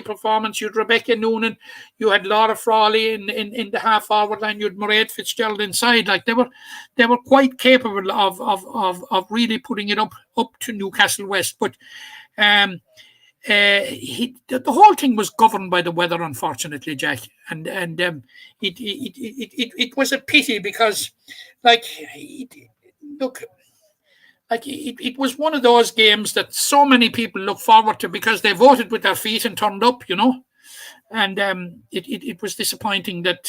[SPEAKER 6] performance. You had Rebecca Noonan, you had Laura Frawley in the half forward line, you had Mairead Fitzgerald inside. Like, they were quite capable of really putting it up to Newcastle West. But the whole thing was governed by the weather, unfortunately, Jack, and it was a pity, because, like, it was one of those games that so many people look forward to because they voted with their feet and turned up, you know. And it was disappointing that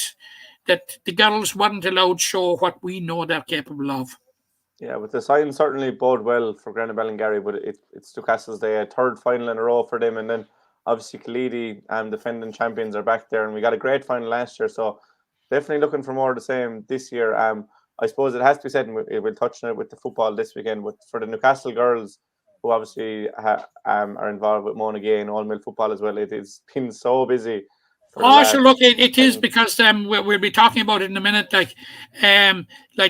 [SPEAKER 6] the girls weren't allowed to show what we know they're capable of.
[SPEAKER 1] Yeah, but the signs certainly bode well for Granagh Ballingarry, but it's Newcastle's day, a third final in a row for them. And then obviously Kilmeedy, defending champions, are back there, and we got a great final last year, so definitely looking for more of the same this year. I suppose it has to be said, and we'll touch on it with the football this weekend, but for the Newcastle girls, who obviously are involved with Mona Gay and All Mill football as well, it has been so busy.
[SPEAKER 6] Sure, look, it is, because we'll be talking about it in a minute. Like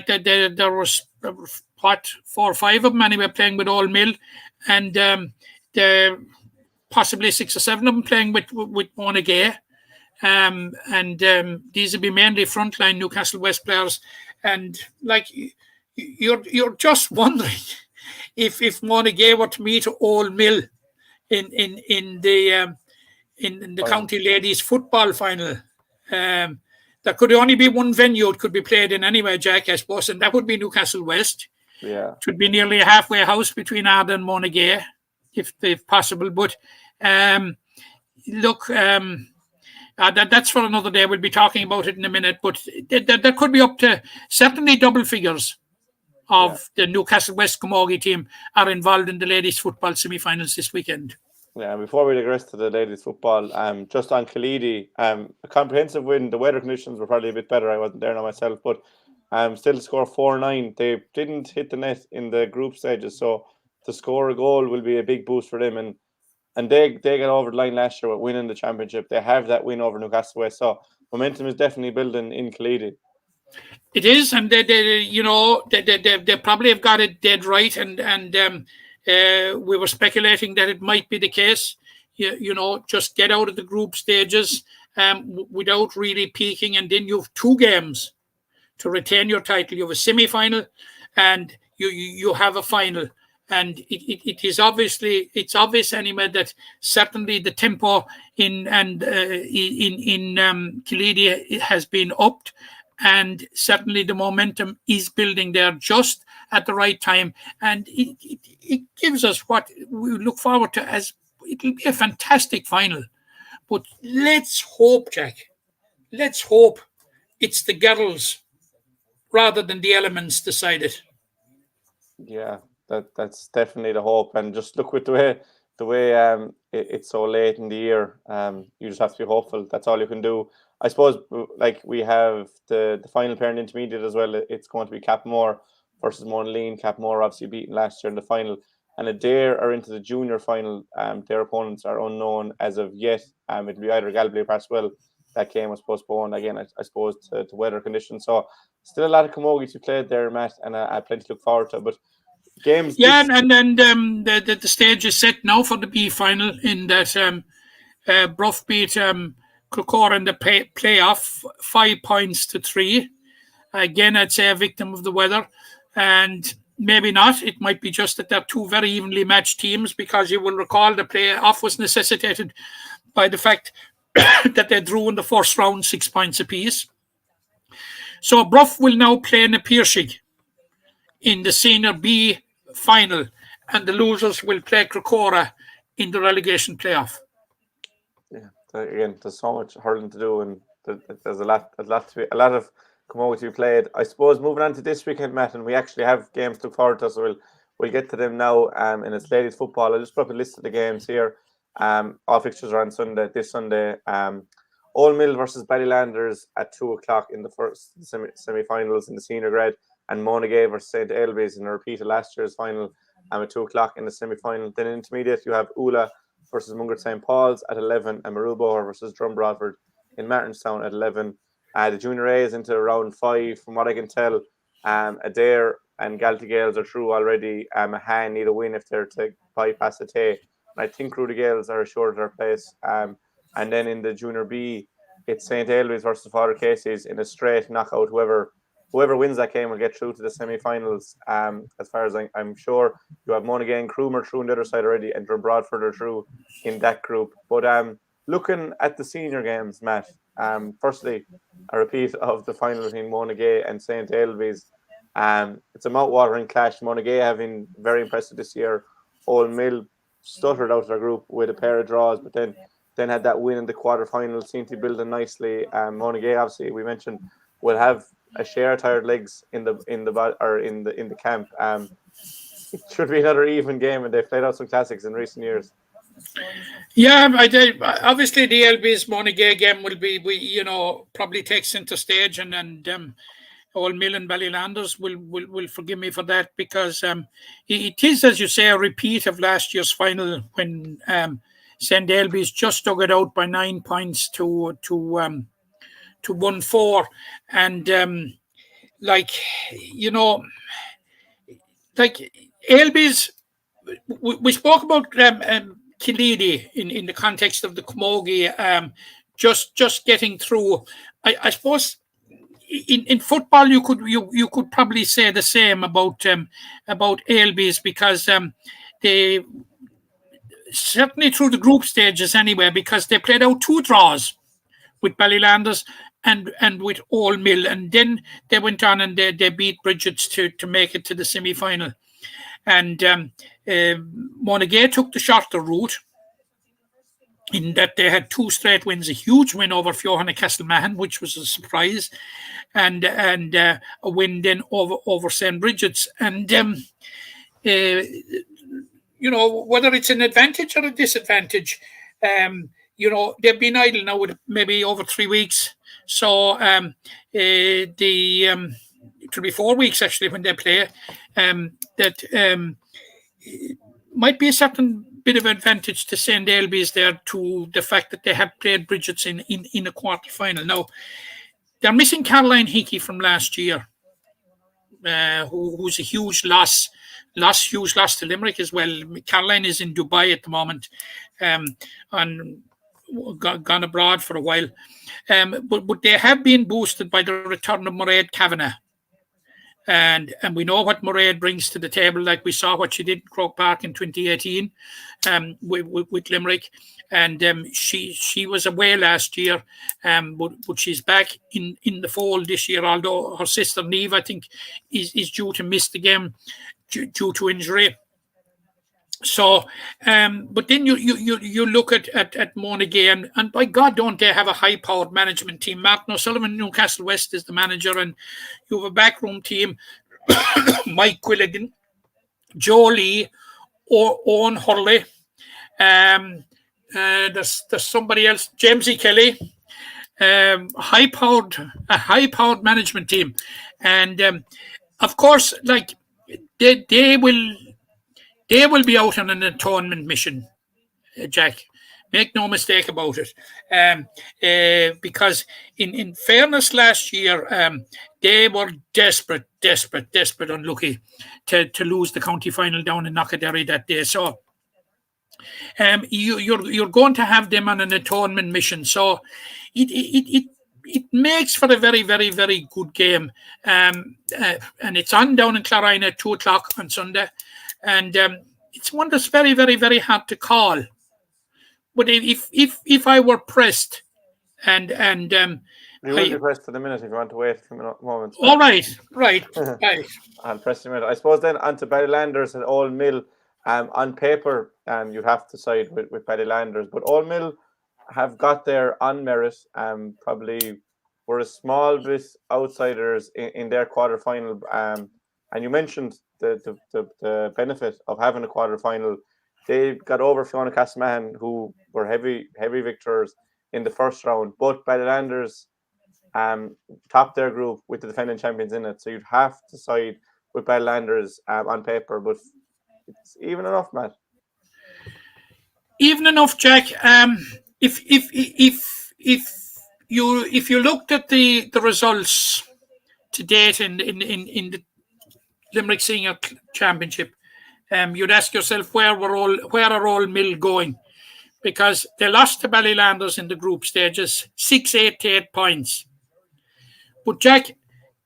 [SPEAKER 6] there was, what, 4 or 5 of them anyway playing with All Mill, and there possibly 6 or 7 of them playing with Mona Gay. And these will be mainly frontline Newcastle West players. And, like, you're just wondering if Mona Gay were to meet All Mill in the county ladies football final, there could only be one venue it could be played in anyway, Jack, I suppose, and that would be Newcastle West. Yeah, it would be nearly a halfway house between Arda and Mona Gay, if possible. But look. That's for another day. We'll be talking about it in a minute. But there could be up to certainly double figures of the Newcastle West Camogie team are involved in the ladies football semi-finals this weekend.
[SPEAKER 1] Yeah, before we digress to the ladies football, just on Kilmeedy, a comprehensive win. The weather conditions were probably a bit better. I wasn't there now myself, but Still to score 4-9. They didn't hit the net in the group stages, so to score a goal will be a big boost for them. And they got over the line last year with winning the championship. They have that win over Newcastle West, so momentum is definitely building in Kilmeedy.
[SPEAKER 6] It is, and they probably have got it dead right, and we were speculating that it might be the case. Just get out of the group stages without really peaking, and then you have 2 games to retain your title. You have a semi-final, and you have a final. And it's obvious anyway that certainly the tempo in Kilmeedy has been upped, and certainly the momentum is building there just at the right time, and it gives us what we look forward to, as it'll be a fantastic final. But let's hope, Jack. Let's hope it's the girls rather than the elements decide it.
[SPEAKER 1] Yeah. That's definitely the hope, and just look with the way it's so late in the year. You just have to be hopeful. That's all you can do. I suppose, like, we have the final pair in intermediate as well. It's going to be Capmore versus Monaghan. Capmore obviously beaten last year in the final, and Adair are into the junior final. Their opponents are unknown as of yet. It'll be either Galway or Parswell. That game was postponed again, I suppose, to weather conditions. So still a lot of camogie to be played there, Matt, and I plenty to look forward to. But games.
[SPEAKER 6] Yeah, and then the stage is set now for the B final, in that Bruff beat Clocora in the playoff 5 points to 3. Again, I'd say a victim of the weather, and maybe not. It might be just that they're 2 very evenly matched teams, because you will recall the playoff was necessitated by the fact that they drew in the first round 6 points apiece. So Bruff will now play Na Piarsaigh in the senior B final, and the losers will play Clocora in the relegation playoff.
[SPEAKER 1] Yeah, again, there's so much hurling to do, and there's a lot of camogie to be played. I suppose moving on to this weekend, Matt, and we actually have games to look forward to, so we'll get to them now. And it's ladies football. I'll just put up a list of the games here. All fixtures are on Sunday. This Sunday, Old Mill versus Ballylanders at 2:00 in the first semi-finals in the senior grade, and Monaghan versus St. Elby's in a repeat of last year's final at 2:00 in the semi-final. Then in intermediate, you have Ula versus Mungret St. Paul's at 11, and Maruboher versus Drumbradford in Martinstown at 11. The junior A is into round 5. From what I can tell, Adair and Galtee Gales are through already. Mahan need a win if they're to bypass the Tay. And I think Rudy Gales are assured their place. And then in the junior B, it's St. Elby's versus Father Caseys in a straight knockout. Whoever wins that game will get through to the semi-finals. As far as I'm sure, you have Monaghan, Cromer through on the other side already, and Drumbradford are through in that group. But looking at the senior games, Matt, firstly, a repeat of the final between Monaghan and St. Elby's. It's a mouth-watering clash. Monaghan have been very impressive this year. Old Mill stuttered out of their group with a pair of draws, but then had that win in the quarterfinals, seemed to be building nicely. Monaghan, obviously, we mentioned, will have a share of tired legs in the camp. It should be another even game, and they've played out some classics in recent years.
[SPEAKER 6] Yeah, I did. Obviously, the Elby's Monaghan game will be, probably take center stage, and Old Mill and Ballylanders will forgive me for that, because it is, as you say, a repeat of last year's final when St. Elby's just dug it out by 9 points to 1-4, and Elby's. We spoke about Kilmeedy in the context of the camogie, just getting through. I suppose in football you could probably say the same about Elby's, because they certainly through the group stages anyway, because they played out 2 draws with Ballylanders and with Old Mill, and then they went on and they beat Bridget's to make it to the semi-final. And Monaghan took the shorter route, in that they had 2 straight wins, a huge win over Fiohanna Castlemahan, which was a surprise, and a win then over St. Bridget's. And whether it's an advantage or a disadvantage, they've been idle now with maybe over 3 weeks. So the it'll be 4 weeks actually when they play. That might be a certain bit of advantage to St. Ailbe's there, to the fact that they have played Bridget's in a quarter final. Now, they're missing Caroline Hickey from last year, who's a huge loss to Limerick as well. Caroline is in Dubai at the moment, and gone abroad for a while. But they have been boosted by the return of Mairead Kavanagh. And we know what Mairead brings to the table, like we saw what she did in Croke Park in 2018 with Limerick. And she was away last year, but she's back in the fold this year, although her sister Niamh, I think, is due to miss the game due to injury. So, but then you look at Monaghan, and by God, don't they have a high-powered management team? Martin O'Sullivan, Newcastle West, is the manager, and you have a backroom team: Mike Quilligan, Joe Lee, or Owen Hurley. There's somebody else, James E. Kelly. A high-powered management team, and of course, like they will be out on an atonement mission, Jack. Make no mistake about it. Because in fairness, last year they were desperate, unlucky to lose the county final down in Knockaderry that day. So you're going to have them on an atonement mission. So it makes for a very, very, very good game. And it's on down in Clarina at 2:00 on Sunday. And it's one that's very, very, very hard to call. But if I were pressed, and
[SPEAKER 1] you will be pressed for the minute if you want to wait a moment.
[SPEAKER 6] All right.
[SPEAKER 1] I'll press you a minute. I suppose then onto Ballylanders and Old Mill. On paper, you'd have to side with Ballylanders, but Old Mill have got there on merit. Probably were a small bit outsiders in their quarter final. And you mentioned the benefit of having a quarter final. They got over Fiona Castleman, who were heavy victors in the first round. But Ballylanders topped their group with the defending champions in it. So you'd have to side with Ballylanders on paper. But it's even enough, Matt.
[SPEAKER 6] Even enough, Jack. If you looked at the results to date in the Limerick Senior Championship, you'd ask yourself where are Old Mill going, because they lost to Ballylanders in the group stages, 6-8 to 8 points. But Jack,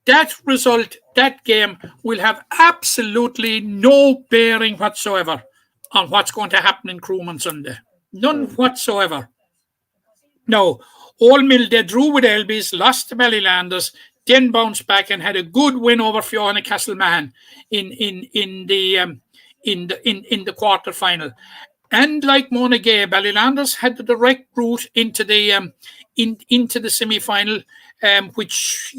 [SPEAKER 6] that result, that game will have absolutely no bearing whatsoever on what's going to happen in Croom on Sunday. None whatsoever. No, Old Mill, they drew with Ailbe's, lost to Ballylanders, then bounced back and had a good win over Fiona Castleman in the quarter final. And like Monaghan, Ballylanders had the direct route into the semi final, which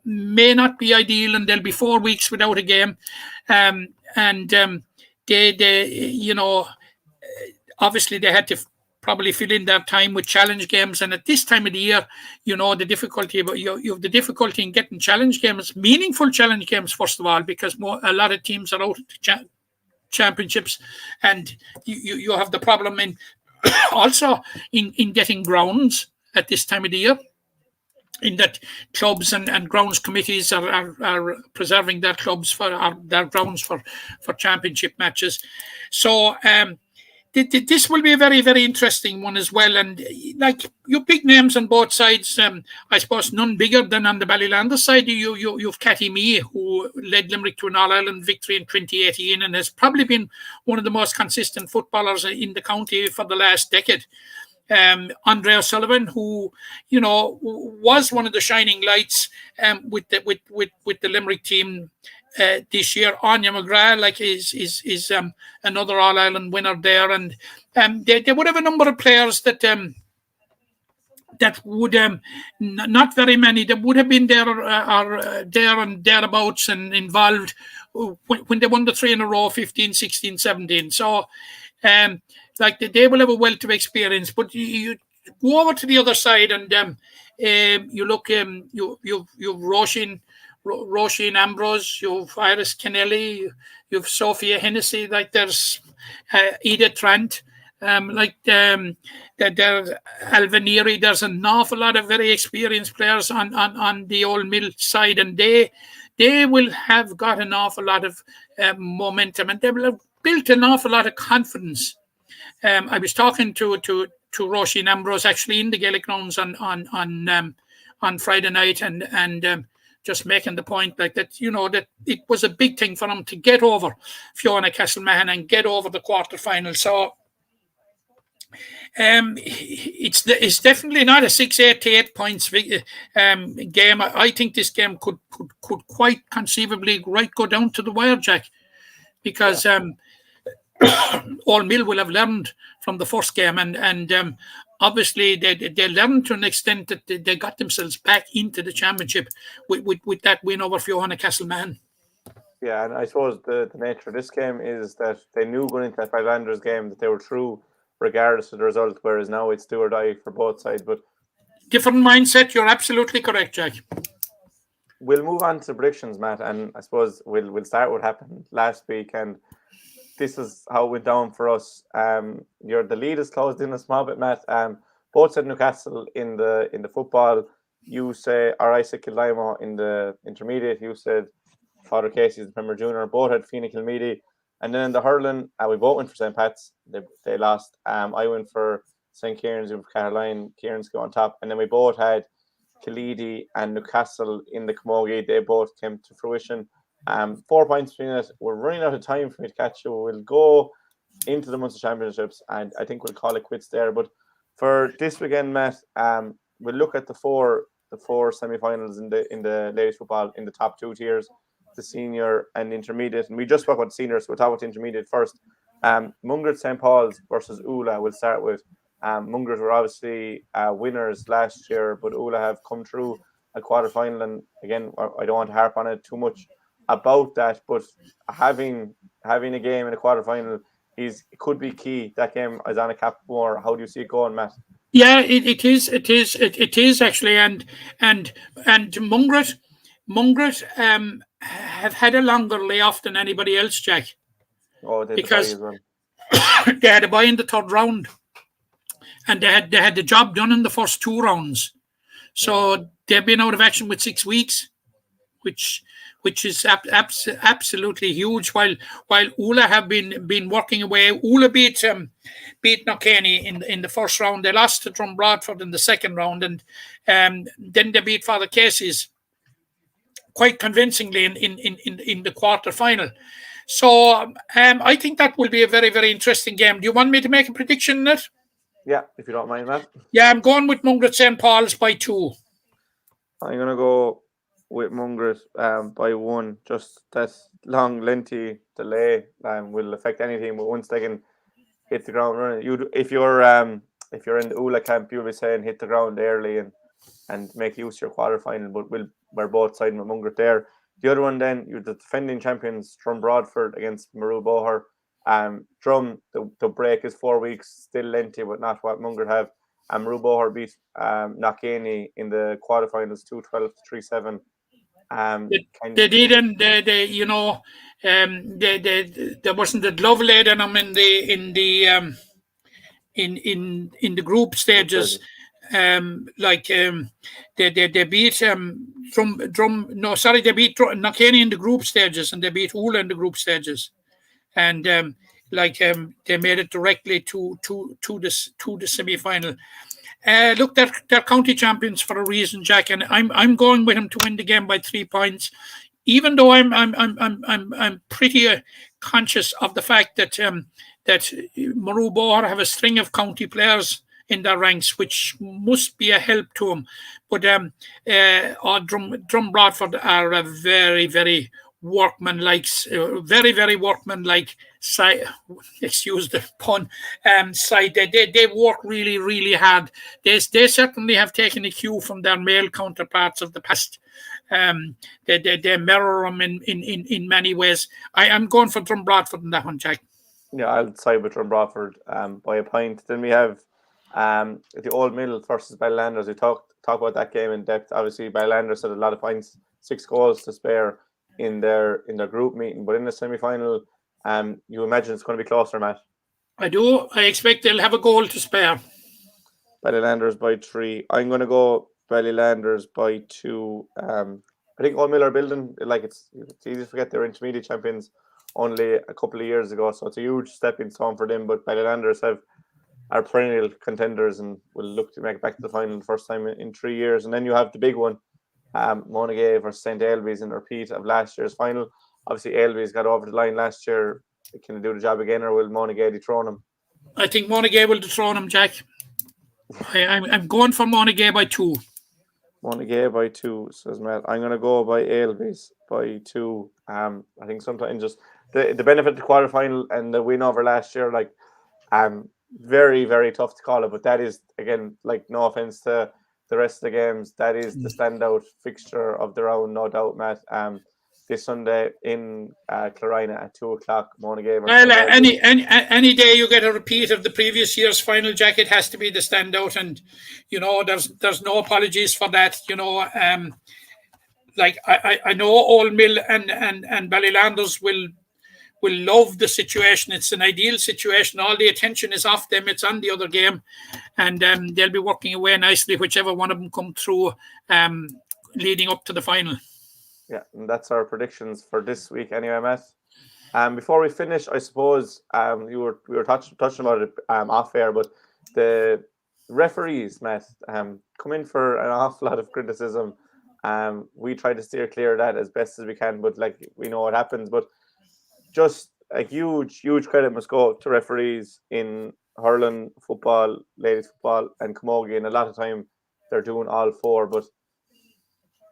[SPEAKER 6] may not be ideal, and there'll be 4 weeks without a game. They obviously they had to probably fill in their time with challenge games, and at this time of the year, the difficulty, but you have the difficulty in getting challenge games, meaningful challenge games, first of all, because a lot of teams are out at the championships, and you have the problem in also in getting grounds at this time of the year, in that clubs and grounds committees are preserving their clubs for their grounds for championship matches. So this will be a very, very interesting one as well. And like you big names on both sides, I suppose none bigger than on the Ballylanders side. You've Cathy Mee, who led Limerick to an All-Ireland victory in 2018 and has probably been one of the most consistent footballers in the county for the last decade. Andre O'Sullivan, who was one of the shining lights with the Limerick team this year. Anya McGrath, is another All-Ireland winner there, and they would have a number of players that would not very many that would have been there or there and thereabouts and involved when they won the 3 in a row, 15, 16, 17. So they will have a wealth of experience. But you go over to the other side and you look, you've Roisin Roisin Ambrose, you've Iris Kennelly, you've Sophia Hennessy, like there's Edith Trent, there's Alvaneri. There's an awful lot of very experienced players on the Old Mill side, and they will have got an awful lot of momentum, and they will have built an awful lot of confidence. I was talking to Roisin Ambrose actually in the Gaelic grounds on Friday night, and just making the point like that, that it was a big thing for him to get over Fiona Castlemahan and get over the quarterfinal. So it's definitely not a 6-8 to 8 points game. I think this game could quite conceivably go down to the wire, Jack, because Old Mill will have learned from the first game, and obviously they learned to an extent that they got themselves back into the championship with that win over Fiona Castlemahan.
[SPEAKER 1] Yeah, and I suppose the nature of this game is that they knew going into that Highlanders game that they were through regardless of the result, whereas now it's do or die for both sides. But
[SPEAKER 6] different mindset. You're absolutely correct, Jack.
[SPEAKER 1] We'll move on to predictions, Matt, and I suppose we'll start what happened last week, and this is how it went down for us. The lead is closed in a small bit, Matt. Both said Newcastle in the football. You say, or I said Kildimo in the intermediate. You said Father Caseys, the Premier Junior. Both had Feenagh Kilmeedy. And then in the hurling, we both went for St. Pat's. They lost. I went for St. Kieran's with Caroline. Kieran's go on top. And then we both had Kilmeedy and Newcastle in the Camogie. They both came to fruition. 4 points between us. We're running out of time for me to catch you. We'll go into the Munster Championships, and I think we'll call it quits there. But for this weekend, Matt, we'll look at the four semi-finals in the ladies football in the top two tiers, the senior and intermediate. And we just spoke about the seniors, so we'll talk about the intermediate first. Mungret St. Paul's versus Ula. We'll start with. Mungret were obviously winners last year, but Ula have come through a quarter-final, and again, I don't want to harp on it too much about that, but having a game in a quarter-final could be key. That game is on a cap more. How do you see it going, Matt?
[SPEAKER 6] Yeah, it is actually, and Mungret have had a longer layoff than anybody else, Jack.
[SPEAKER 1] Oh,
[SPEAKER 6] because they had a bye in the third round, and they had the job done in the first two rounds, so they've been out of action with 6 weeks, which is absolutely huge. While Ula have been working away. Ula beat Knockany in the first round. They lost to Drumbradford in the second round, and then they beat Father Caseys quite convincingly in the quarter final. So I think that will be a very, very interesting game. Do you want me to make a prediction on it?
[SPEAKER 1] Yeah, if you don't mind, Matt.
[SPEAKER 6] Yeah, I'm going with Mungret St. Paul's by 2.
[SPEAKER 1] I'm gonna go with Mungret by 1. Just that long, lengthy delay will affect anything. But once they can hit the ground running, if you're in the Ula camp, you'll be saying hit the ground early and make use of your quarter final. But we're both siding with Mungret there. The other one, then, you're the defending champions, Drumbradford against Maru Boher. Drum, the break is 4 weeks, still lengthy, but not what Mungret have. And Maru Boher beat Knockany in the quarterfinals 2-12 to 3-7.
[SPEAKER 6] They did, and they there wasn't a glove laid on them in the group stages. They beat they beat Knockany in the group stages, and they beat Ula in the group stages, and they made it directly to the semi-final. Look, they're county champions for a reason, Jack, and I'm going with them to win the game by 3 points. Even though I'm pretty conscious of the fact that Maru Boher have a string of county players in their ranks, which must be a help to them. But Drumbradford are a very, very workmanlike side. Excuse the pun. Side. They work really, really hard. They certainly have taken a cue from their male counterparts of the past. They mirror them in many ways. I am going for Drumbradford in that one, Jack.
[SPEAKER 1] Yeah, I'll side with Drumbradford by a point. Then we have the Old Mill versus Ballanders. We talk about that game in depth. Obviously, Ballanders had a lot of points 6 goals to spare in their group meeting. But in the semi-final, you imagine it's going to be closer, Matt.
[SPEAKER 6] I do. I expect they'll have a goal to spare.
[SPEAKER 1] Ballylanders by 3. I'm going to go Ballylanders by 2. I think Old Miller building, like it's easy to forget they're intermediate champions only a couple of years ago, so it's a huge stepping stone for them. But Ballylanders are perennial contenders and will look to make it back to the final the first time in 3 years. And then you have the big one, Monaghan versus St. Ailbe's in a repeat of last year's final. Obviously, Ailbe's got over the line last year. Can they do the job again, or will Monaghan dethrone them?
[SPEAKER 6] I think Monaghan will dethrone them, Jack. I'm going for Monaghan by 2.
[SPEAKER 1] Monaghan by 2, says Matt. I'm going to go by Ailbe's by 2. I think sometimes just the benefit of the quarterfinal and the win over last year, like, very, very tough to call it. But that is, again, like, no offense to the rest of the games, that is the standout fixture of the round, no doubt, Matt. This Sunday in Clarina at 2:00, Monaghan.
[SPEAKER 6] Well, any day you get a repeat of the previous year's final, Jack, it has to be the standout, and there's no apologies for that. Like I know Old Mill and Ballylanders will love the situation. It's an ideal situation. All the attention is off them. It's on the other game, and they'll be working away nicely, whichever one of them come through, leading up to the final.
[SPEAKER 1] Yeah, and that's our predictions for this week anyway, Matt. Before we finish, I suppose we were touching about it off air, but the referees, Matt, come in for an awful lot of criticism. We try to steer clear of that as best as we can, but like, we know what happens. But just a huge credit must go to referees in hurling, football, ladies football, and camogie. And a lot of time they're doing all 4, but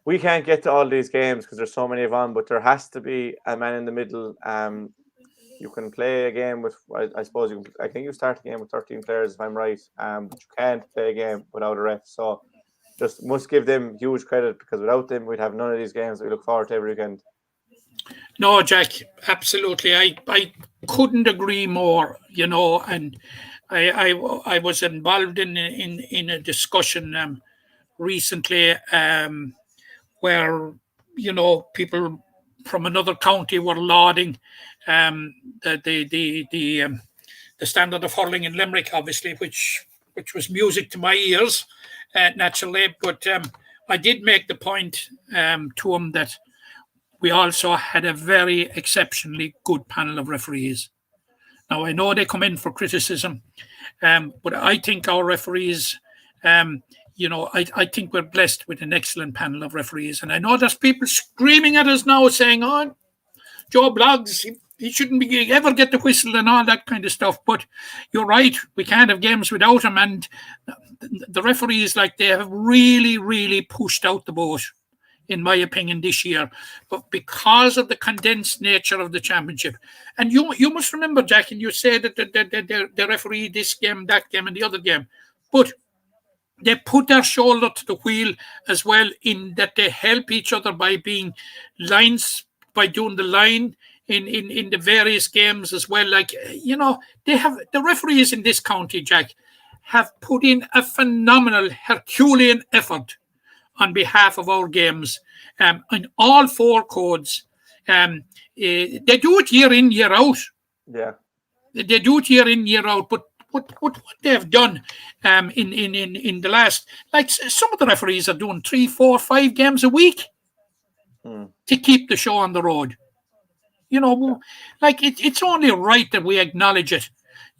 [SPEAKER 1] we can't get to all these games because there's so many of them, but there has to be a man in the middle. You can play a game with, I suppose, I think you start a game with 13 players, if I'm right, but you can't play a game without a ref. So just must give them huge credit, because without them, we'd have none of these games that we look forward to every weekend.
[SPEAKER 6] No, Jack, absolutely. I couldn't agree more, and I was involved in a discussion recently, where people from another county were lauding the standard of hurling in Limerick, obviously, which was music to my ears, naturally. But I did make the point to them that we also had a very exceptionally good panel of referees. Now, I know they come in for criticism, but I think our referees, I think we're blessed with an excellent panel of referees. And I know there's people screaming at us now saying, oh, Joe Bloggs, he shouldn't ever get the whistle and all that kind of stuff. But you're right, we can't have games without him. And the referees, like, they have really, really pushed out the boat, in my opinion, this year. But because of the condensed nature of the championship. And you must remember, Jack, and you say that the referee this game, that game, and the other game. But they put their shoulder to the wheel as well, in that they help each other by being lines, by doing the line in the various games as well. Like, they have, the referees in this county, Jack, have put in a phenomenal Herculean effort on behalf of our games, in all 4 codes. They do it year in, year out.
[SPEAKER 1] Yeah.
[SPEAKER 6] They do it year in, year out, but what they have done in the last, like, some of the referees are doing 3, 4, 5 games a week to keep the show on the road. Like, it's only right that we acknowledge it,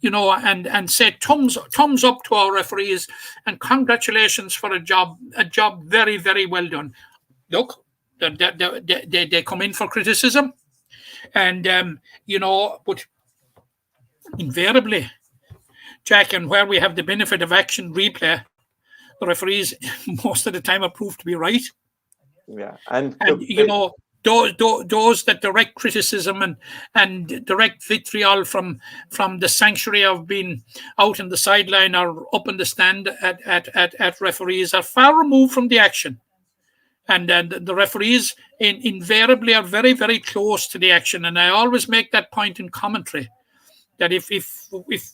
[SPEAKER 6] and say thumbs up to our referees, and congratulations for a job very, very well done. Look, they come in for criticism, and but invariably, Jack, and where we have the benefit of action replay, the referees most of the time are proved to be right.
[SPEAKER 1] Yeah,
[SPEAKER 6] and those that direct criticism and direct vitriol from the sanctuary of being out on the sideline or up in the stand at referees are far removed from the action. And the referees invariably are very, very close to the action. And I always make that point in commentary, that if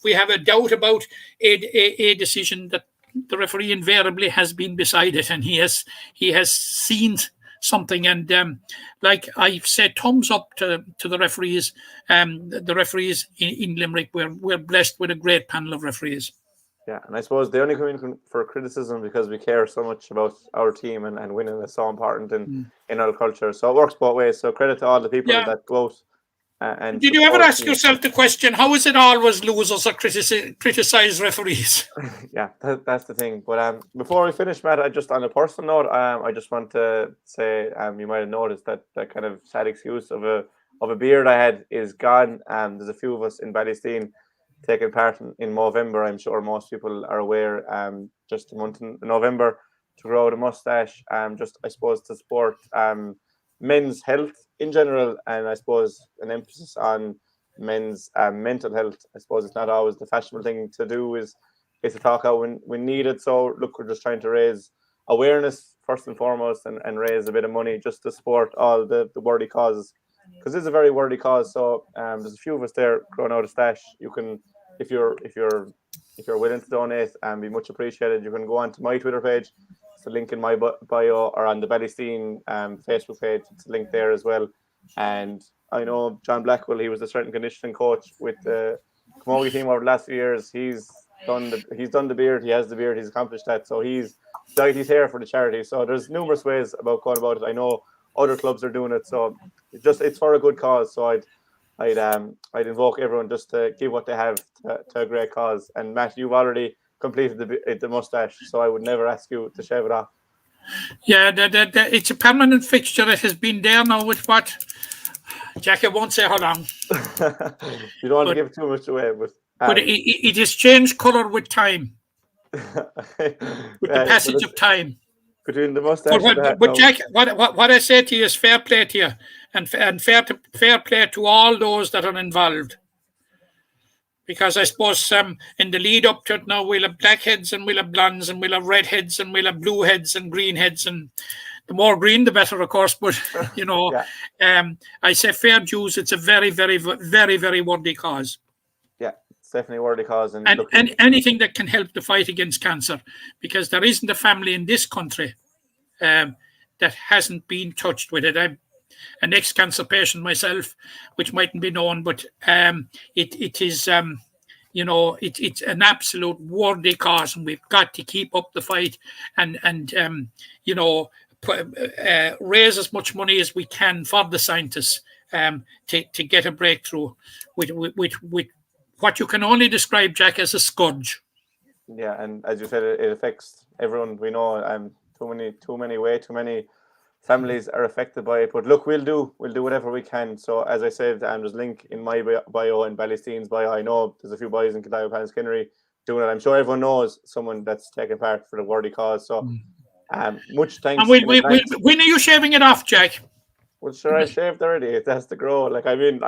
[SPEAKER 6] we have a doubt about a decision, that the referee invariably has been beside it, and he has seen something. And like I've said, thumbs up to the referees. The referees in Limerick, we're blessed with a great panel of referees.
[SPEAKER 1] Yeah, and I suppose they only come in for criticism because we care so much about our team, and winning is so important in our culture. So it works both ways. So credit to all the people that go out. And
[SPEAKER 6] did you ever ask yourself the question, how is it always losers or criticize referees?
[SPEAKER 1] Yeah, that's the thing. But before we finish, Matt, on a personal note, I just want to say you might have noticed that kind of sad excuse of a beard I had is gone. There's a few of us in Ballysteen taking part in November. I'm sure most people are aware. Just a month in November to grow the mustache. Just I suppose to support men's health in general, and I suppose an emphasis on men's mental health. I suppose it's not always the fashionable thing to do is to talk out when needed. So look, we're just trying to raise awareness first and foremost, and raise a bit of money just to support all the worthy causes, because it's a very worthy cause. So there's a few of us there growing out a stash. You can, if you're willing to donate, be much appreciated. You can go on to my Twitter page. It's a link in my bio, or on the Ballysteen Facebook page. It's a link there as well. And I know John Blackwell, he was the strength and conditioning coach with the Camogie team over the last few years. He's done the beard. He has the beard. He's accomplished that. So he's dyed his hair for the charity. So there's numerous ways about going about it. I know other clubs are doing it. So it's for a good cause. So I'd invoke everyone just to give what they have to a great cause. And Matt, you've already completed the mustache, so I would never ask you to shave it off.
[SPEAKER 6] Yeah, it's a permanent fixture. It has been there now with what? Jack, I won't say how long.
[SPEAKER 1] You don't want to give too much away,
[SPEAKER 6] but it has changed colour with time, with the passage of time.
[SPEAKER 1] Between the mustache
[SPEAKER 6] but Jack, what I say to you is fair play to you, and fair play to all those that are involved. Because I suppose in the lead up to it now, we'll have blackheads and we'll have blondes and we'll have redheads and we'll have blue heads and green heads, and the more green the better, of course. But you know, I say fair dues. It's a very, very, very, very worthy cause. Yeah,
[SPEAKER 1] it's definitely a worthy cause, and
[SPEAKER 6] anything that can help the fight against cancer, because there isn't a family in this country that hasn't been touched with it. I'm an ex-cancer patient myself, which mightn't be known, but it is, it's an absolute worthy cause, and we've got to keep up the fight and raise as much money as we can for the scientists to get a breakthrough with what you can only describe, Jack, as a scourge.
[SPEAKER 1] Yeah, and as you said, it affects everyone. We know way too many families are affected by it, but look, we'll do whatever we can. So as I said, there's a link in my bio and Ballysteen's bio. I know there's a few boys in Kildimo Pallaskenry doing it. I'm sure everyone knows someone that's taking part for the worthy cause. So much thanks.
[SPEAKER 6] And when are you shaving it off, Jack?
[SPEAKER 1] Well, sure, I shaved already. It has to grow. Like, I mean,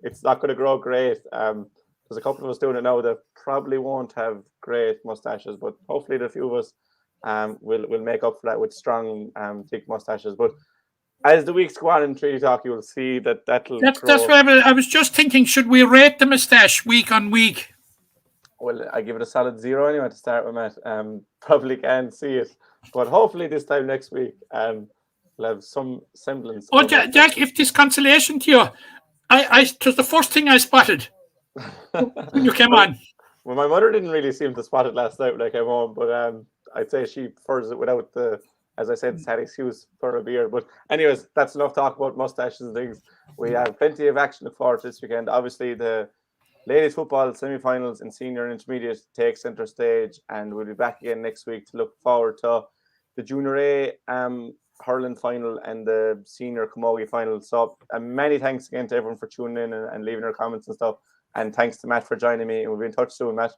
[SPEAKER 1] it's not going to grow great. There's a couple of us doing it now that probably won't have great mustaches, but hopefully the few of us we'll make up for that with strong thick mustaches. But as the weeks go on in Treaty Talk, you will see that'll grow.
[SPEAKER 6] That's what I was just thinking. Should we rate the mustache week on week?
[SPEAKER 1] Well, I give it a solid 0 anyway to start with, Matt. Probably can't see it, but hopefully this time next week we'll have some semblance.
[SPEAKER 6] Oh, Jack, if this consolation to you, it was the first thing I spotted when you came on.
[SPEAKER 1] Well, my mother didn't really seem to spot it last night when I came home, but I'd say she prefers it without as I said, sad excuse for a beard. But anyways, that's enough talk about mustaches and things. We have plenty of action to look forward to this weekend. Obviously, the Ladies Football semi-finals in senior and intermediate take centre stage, and we'll be back again next week to look forward to the Junior A hurling final and the senior Camogie final. So many thanks again to everyone for tuning in and leaving their comments and stuff. And thanks to Matt for joining me, and we'll be in touch soon, Matt.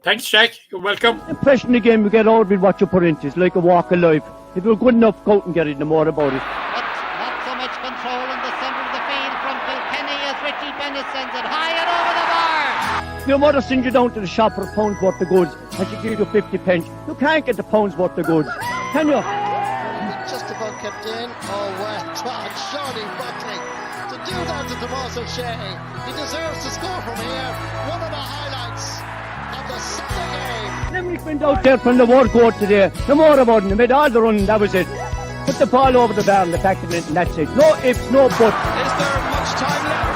[SPEAKER 6] Thanks, Jack. You're welcome.
[SPEAKER 2] The impression again we get out with what you put into it's like a walk of life. If you're good enough, go out and get it, no more about it.
[SPEAKER 3] But not so much control in the centre of the field from Kilkenny as Richie Bennett sends it high and over the bar.
[SPEAKER 2] Your mother sends you down to the shop for a pound's worth of goods and she gives you 50 pence. You can't get the pound's worth of goods, can you?
[SPEAKER 4] Just about kept in. Oh, well, Johnny Buckley. To do that to Tommaso Sheahy, he deserves to score from here. One of the highlights of the Sunday game.
[SPEAKER 2] Limerick went out there from the word court today. No more about it. They made all the running, that was it. Put the ball over the bar and the back of the net, and that's it. No ifs, no buts.
[SPEAKER 5] Is there much time left?